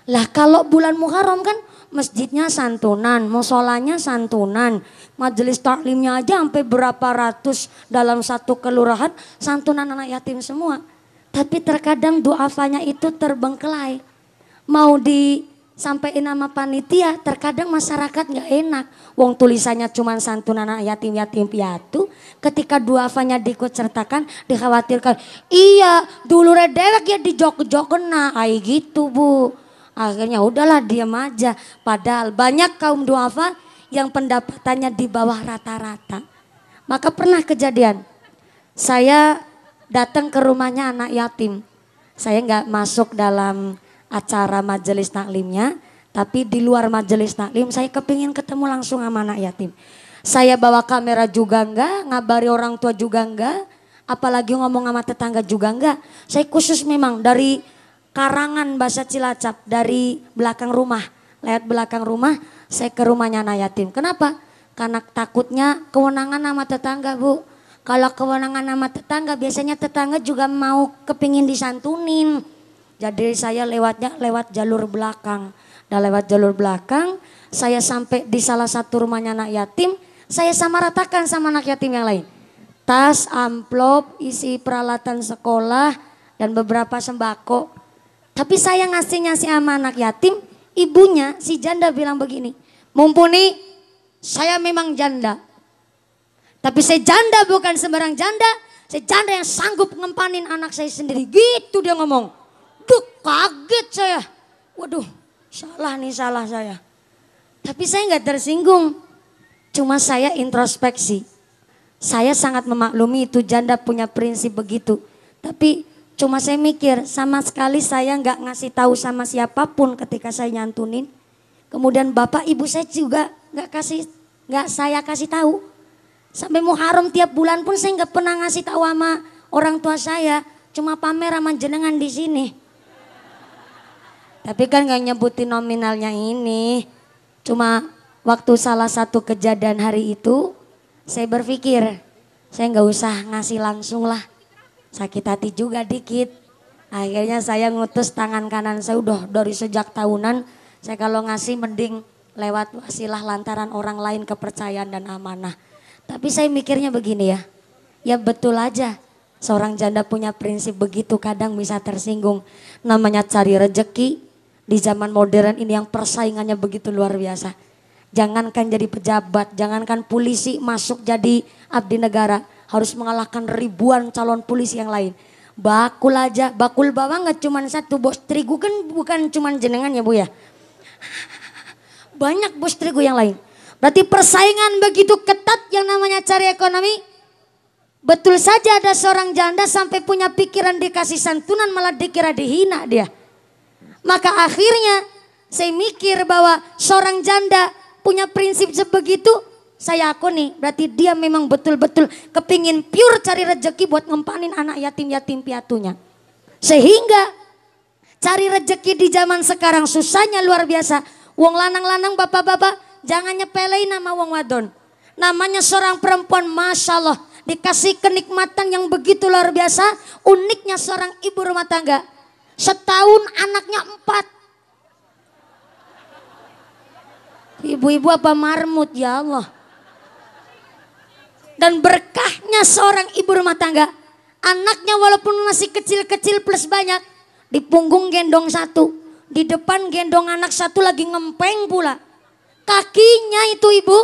Lah kalau bulan Muharram kan masjidnya santunan, musolanya santunan, majelis taklimnya aja sampai berapa ratus dalam satu kelurahan santunan anak yatim semua. Tapi terkadang duafanya itu terbengkelai. Mau disampaikan nama panitia, terkadang masyarakat nggak enak. Wong tulisannya cuma santunan anak yatim piatu, ketika duafanya diikut sertakan dikhawatirkan. Iya, dulu redewek ya dijok-jok kena, kayak gitu bu. Akhirnya udahlah diam aja. Padahal banyak kaum duafa yang pendapatannya di bawah rata-rata. Maka pernah kejadian, saya datang ke rumahnya anak yatim. Saya nggak masuk dalam acara majelis taklimnya, tapi di luar majelis taklim saya kepingin ketemu langsung sama anak yatim. Saya bawa kamera juga enggak, ngabari orang tua juga enggak, apalagi ngomong sama tetangga juga enggak. Saya khusus memang dari Karangan bahasa Cilacap, dari belakang rumah, lewat belakang rumah saya ke rumahnya anak yatim. Kenapa? Karena takutnya kewenangan sama tetangga bu. Kalau kewenangan sama tetangga, biasanya tetangga juga mau kepingin disantunin. Jadi saya lewat jalur belakang. Dan lewat jalur belakang, saya sampai di salah satu rumahnya anak yatim, saya samaratakan sama anak yatim yang lain. Tas, amplop, isi peralatan sekolah, dan beberapa sembako. Tapi saya ngasihnya sama anak yatim, ibunya si janda bilang begini, mumpuni saya memang janda. Tapi saya janda bukan sembarang janda, saya janda yang sanggup ngempanin anak saya sendiri. Gitu dia ngomong. Duh kaget saya. Waduh salah saya. Tapi saya nggak tersinggung. Cuma saya introspeksi. Saya sangat memaklumi itu janda punya prinsip begitu. Tapi cuma saya mikir sama sekali saya nggak ngasih tahu sama siapapun ketika saya nyantunin. Kemudian bapak ibu saya juga nggak saya kasih tahu. Sampai Muharram tiap bulan pun saya nggak pernah ngasih tahu sama orang tua saya. Cuma pamer sama jenengan di sini. Tapi kan nggak nyebutin nominalnya ini. Cuma waktu salah satu kejadian hari itu saya berpikir saya nggak usah ngasih langsung lah. Sakit hati juga dikit. Akhirnya saya ngutus tangan kanan saya udah dari sejak tahunan. Saya kalau ngasih mending lewat wasilah lantaran orang lain kepercayaan dan amanah. Tapi saya mikirnya begini ya. Ya betul aja. Seorang janda punya prinsip begitu kadang bisa tersinggung. Namanya cari rejeki di zaman modern ini yang persaingannya begitu luar biasa. Jangankan jadi pejabat, jangankan polisi masuk jadi abdi negara. Harus mengalahkan ribuan calon polisi yang lain. Bakul aja, bakul bawang gak cuma satu, bos terigu kan bukan cuma jenengan ya Bu ya. Banyak bos terigu yang lain. Berarti persaingan begitu ketat yang namanya cari ekonomi. Betul saja ada seorang janda sampai punya pikiran dikasih santunan malah dikira dihina dia. Maka akhirnya saya mikir bahwa seorang janda punya prinsip sebegitu, saya akuni berarti dia memang betul-betul kepingin pure cari rezeki buat ngempanin anak yatim-yatim piatunya. Sehingga cari rezeki di zaman sekarang susahnya luar biasa. Wong lanang-lanang bapak-bapak jangan nyepelein nama wong wadon. Namanya seorang perempuan Masya Allah dikasih kenikmatan yang begitu luar biasa. Uniknya seorang ibu rumah tangga. Setahun anaknya 4. Ibu-ibu apa marmut ya Allah. Dan berkahnya seorang ibu rumah tangga. Anaknya walaupun masih kecil-kecil plus banyak. Di punggung gendong satu. Di depan gendong anak satu lagi ngempeng pula. Kakinya itu ibu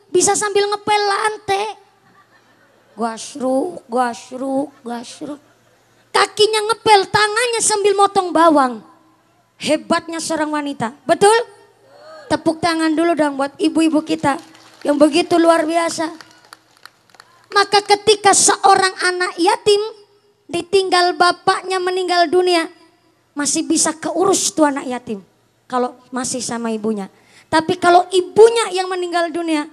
bisa sambil ngepel lantai. Gasruk, gasruk, gasruk. Kakinya ngepel, tangannya sambil motong bawang. Hebatnya seorang wanita. Betul? Tepuk tangan dulu dong buat ibu-ibu kita yang begitu luar biasa. Maka ketika seorang anak yatim ditinggal bapaknya meninggal dunia, masih bisa keurus tuh anak yatim kalau masih sama ibunya. Tapi kalau ibunya yang meninggal dunia,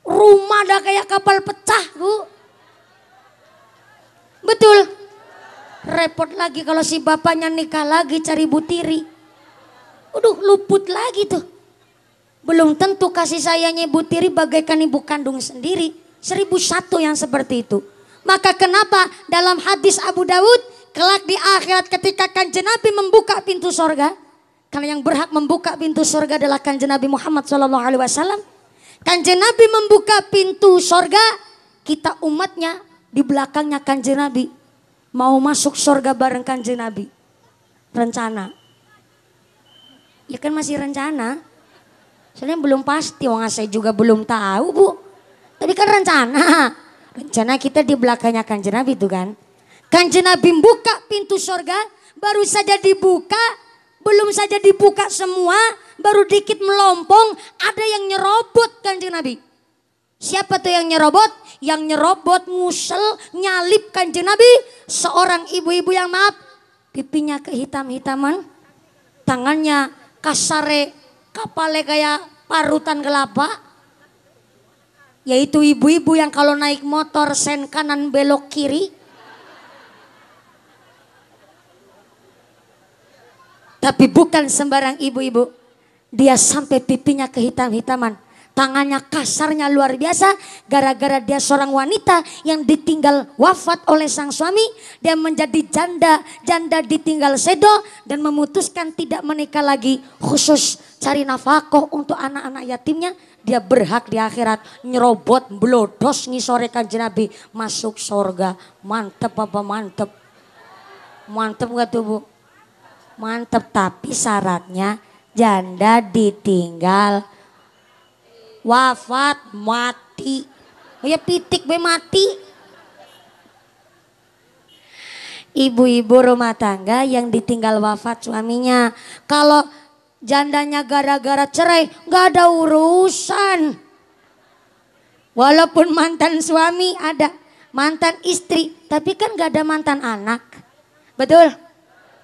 rumah dah kayak kapal pecah Bu. Betul. Repot lagi kalau si bapaknya nikah lagi cari ibu tiri. Udah luput lagi tuh. Belum tentu kasih sayangnya ibu tiri bagaikan ibu kandung sendiri. 1001 yang seperti itu. Maka kenapa dalam hadis Abu Dawud kelak di akhirat ketika Kanjeng Nabi membuka pintu sorga. Karena yang berhak membuka pintu sorga adalah Kanjeng Nabi Muhammad SAW. Kanjeng Nabi membuka pintu sorga. Kita umatnya di belakangnya Kanjeng Nabi. Mau masuk sorga bareng Kanjeng Nabi. Rencana. Ya kan masih rencana. Soalnya belum pasti, wong saya juga belum tahu Bu. Tapi kan rencana. Rencana kita di belakangnya Kanjeng Nabi itu kan. Kanjeng Nabi buka pintu sorga, baru saja dibuka, belum saja dibuka semua, baru dikit melompong, ada yang nyerobot Kanjeng Nabi. Siapa tuh yang nyerobot? Yang nyerobot ngusel, nyalip Kanjeng Nabi. Seorang ibu-ibu yang maaf, pipinya kehitam-hitaman, tangannya kasare, kapalnya kayak parutan kelapa. Yaitu ibu-ibu yang kalau naik motor sen kanan belok kiri. Tapi bukan sembarang ibu-ibu. Dia sampai pipinya kehitam-hitaman. Tangannya kasarnya luar biasa. Gara-gara dia seorang wanita yang ditinggal wafat oleh sang suami. Dia menjadi janda. Janda ditinggal sedo. Dan memutuskan tidak menikah lagi. Khusus cari nafkah untuk anak-anak yatimnya. Dia berhak di akhirat nyerobot blodos ngisore Kanjeng Nabi masuk surga. Mantep apa mantep? Mantep gak tuh Bu? Mantep, tapi syaratnya janda ditinggal wafat mati. Ya pitik be mati. Ibu-ibu rumah tangga yang ditinggal wafat suaminya. Kalau jandanya gara-gara cerai gak ada urusan. Walaupun mantan suami ada, mantan istri, tapi kan gak ada mantan anak. Betul?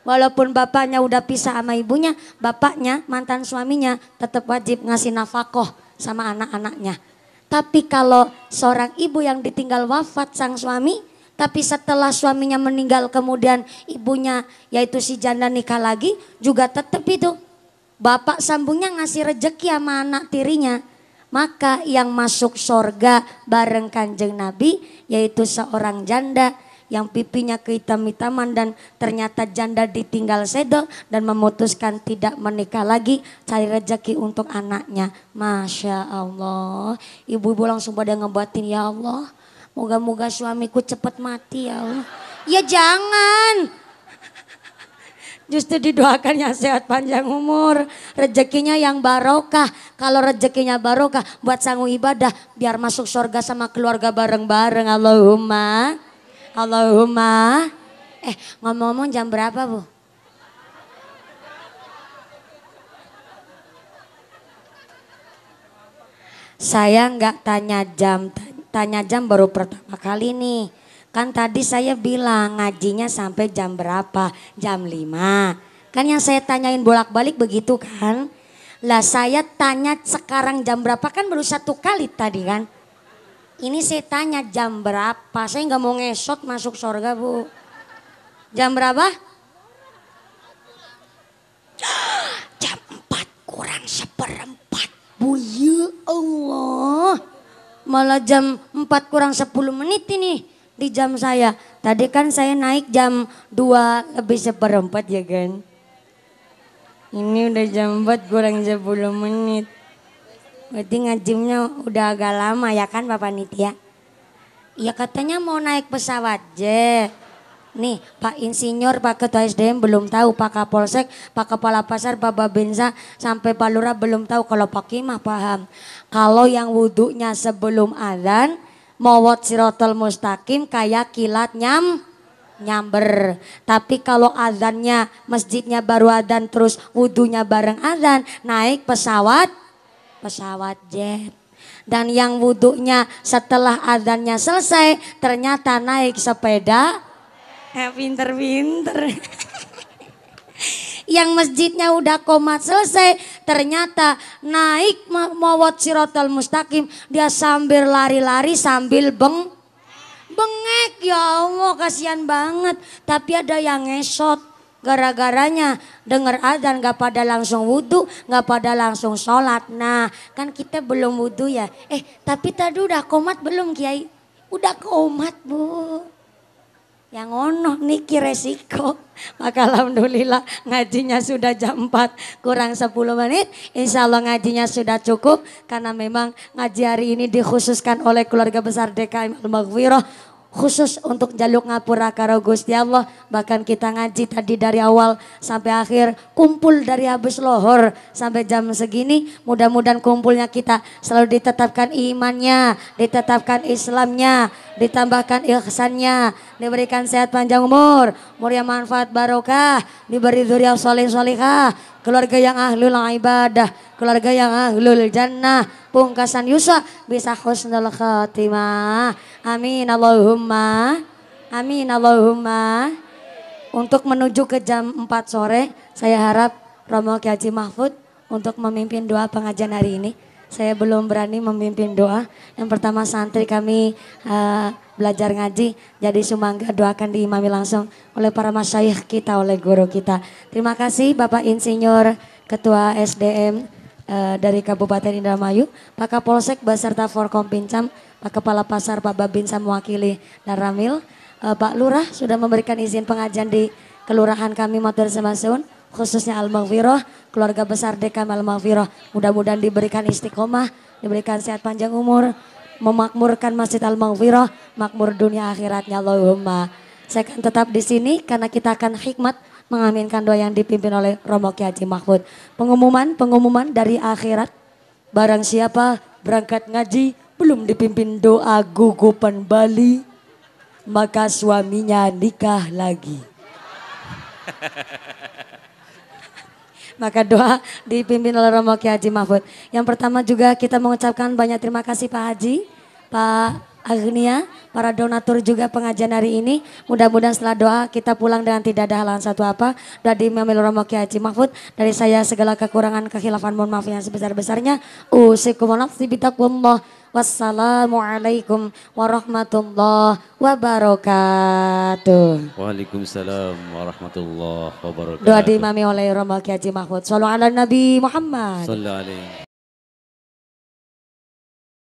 Walaupun bapaknya udah pisah sama ibunya, bapaknya, mantan suaminya tetap wajib ngasih nafkah sama anak-anaknya. Tapi kalau seorang ibu yang ditinggal wafat sang suami, tapi setelah suaminya meninggal kemudian ibunya yaitu si janda nikah lagi, juga tetap itu. Bapak sambungnya ngasih rejeki sama anak tirinya. Maka yang masuk sorga bareng Kanjeng Nabi yaitu seorang janda yang pipinya kehitam-hitaman dan ternyata janda ditinggal sedo dan memutuskan tidak menikah lagi, cari rezeki untuk anaknya. Masya Allah, ibu-ibu langsung pada ngebatin, ya Allah moga-moga suamiku cepat mati ya Allah. Ya jangan, justru didoakan yang sehat panjang umur, rezekinya yang barokah. Kalau rezekinya barokah buat sanggup ibadah biar masuk surga sama keluarga bareng-bareng. Allahumma ngomong-ngomong jam berapa Bu? Saya nggak tanya jam baru pertama kali nih. Kan tadi saya bilang ngajinya sampai jam berapa? Jam 5. Kan yang saya tanyain bolak-balik begitu kan? Lah saya tanya sekarang jam berapa kan baru satu kali tadi kan? Ini saya tanya jam berapa? Saya nggak mau ngesot masuk surga Bu. Jam berapa? Jam 4 kurang seperempat Bu, ya Allah. Malah jam 4 kurang 10 menit ini di jam saya. Tadi kan saya naik jam 2 lebih seperempat ya kan. Ini udah jam 4 kurang 10 menit. Berarti ngajimnya udah agak lama ya kan Bapak Nitya? Ya katanya mau naik pesawat jet. Nih Pak Insinyur, Pak Ketua SDM belum tahu, Pak Kapolsek, Pak Kepala Pasar, Pak Babinsa, sampai Pak Lurah belum tahu. Kalau Pak Kimah paham. Kalau yang wudhunya sebelum adzan, mawat sirotol mustaqim kayak kilat nyamber. Tapi kalau adzannya masjidnya baru adzan terus wudhunya bareng adzan, naik pesawat jet. Dan yang wudhunya setelah adzannya selesai ternyata naik sepeda. Pinter-pinter. Yang masjidnya udah komat selesai ternyata naik mawat sirotol mustaqim, dia sambil lari-lari sambil bengek. Ya Allah kasihan banget. Tapi ada yang ngesot. Gara-garanya denger adzan gak pada langsung wudhu, gak pada langsung sholat. Nah kan kita belum wudhu ya. Tapi tadi udah komat belum Kiai? Udah komat Bu. Yang ono niki resiko. Maka alhamdulillah ngajinya sudah jam 4 kurang 10 menit. Insya Allah ngajinya sudah cukup. Karena memang ngaji hari ini dikhususkan oleh keluarga besar DKM Al-Maghfirah. Khusus untuk jaluk ngapura karo Gusti Allah. Bahkan kita ngaji tadi dari awal sampai akhir. Kumpul dari habis lohor sampai jam segini. Mudah-mudahan kumpulnya kita selalu ditetapkan imannya, ditetapkan Islamnya, ditambahkan ihsannya, diberikan sehat panjang umur yang manfaat barokah, diberi dzurriyyah sholih sholihah, keluarga yang ahlul ibadah, keluarga yang ahlul jannah, pungkasan Yusuf bisa husnul khatimah. Amin Allahumma. Amin Allahumma. Untuk menuju ke jam 4 sore, saya harap Romo Kiai Haji Mahfud untuk memimpin doa pengajian hari ini. Saya belum berani memimpin doa. Yang pertama santri kami belajar ngaji, jadi sumangga doakan diimami langsung oleh para masyayikh kita, oleh guru kita. Terima kasih Bapak Insinyur Ketua SDM dari Kabupaten Indramayu, Pak Kapolsek beserta Forkompimcam, Pak Kepala Pasar, Pak Babinsa mewakili dan Ramil, Pak Lurah sudah memberikan izin pengajian di kelurahan kami Matur Semasun, khususnya Al-Maghfirah, keluarga besar DKM Al-Maghfirah. Mudah-mudahan diberikan istiqomah, diberikan sehat panjang umur, memakmurkan Masjid Al-Maghfirah, makmur dunia akhiratnya Allahumma. Saya akan tetap di sini karena kita akan hikmat mengaminkan doa yang dipimpin oleh Romo Kiai Haji Mahfud. Pengumuman dari akhirat. Barang siapa berangkat ngaji belum dipimpin doa gugupan Bali, maka suaminya nikah lagi. Maka doa dipimpin oleh Romo Kiai Haji Mahfud. Yang pertama juga kita mengucapkan banyak terima kasih Pak Haji Pak Agnia, para donatur juga pengajian hari ini. Mudah-mudahan setelah doa kita pulang dengan tidak ada halangan satu apa. Doa di Imam Romo Kiai Haji Mahfud. Dari saya segala kekurangan, kekhilafan, mohon maaf yang sebesar-besarnya. Usikum wa nafsi bitaqwallah. Wassalamualaikum warahmatullahi wabarakatuh. Waalaikumsalam warahmatullahi wabarakatuh. Doa diimami oleh Romo Kiai Haji Mahfud. Sallu ala Nabi Muhammad. Sallallahu alaihi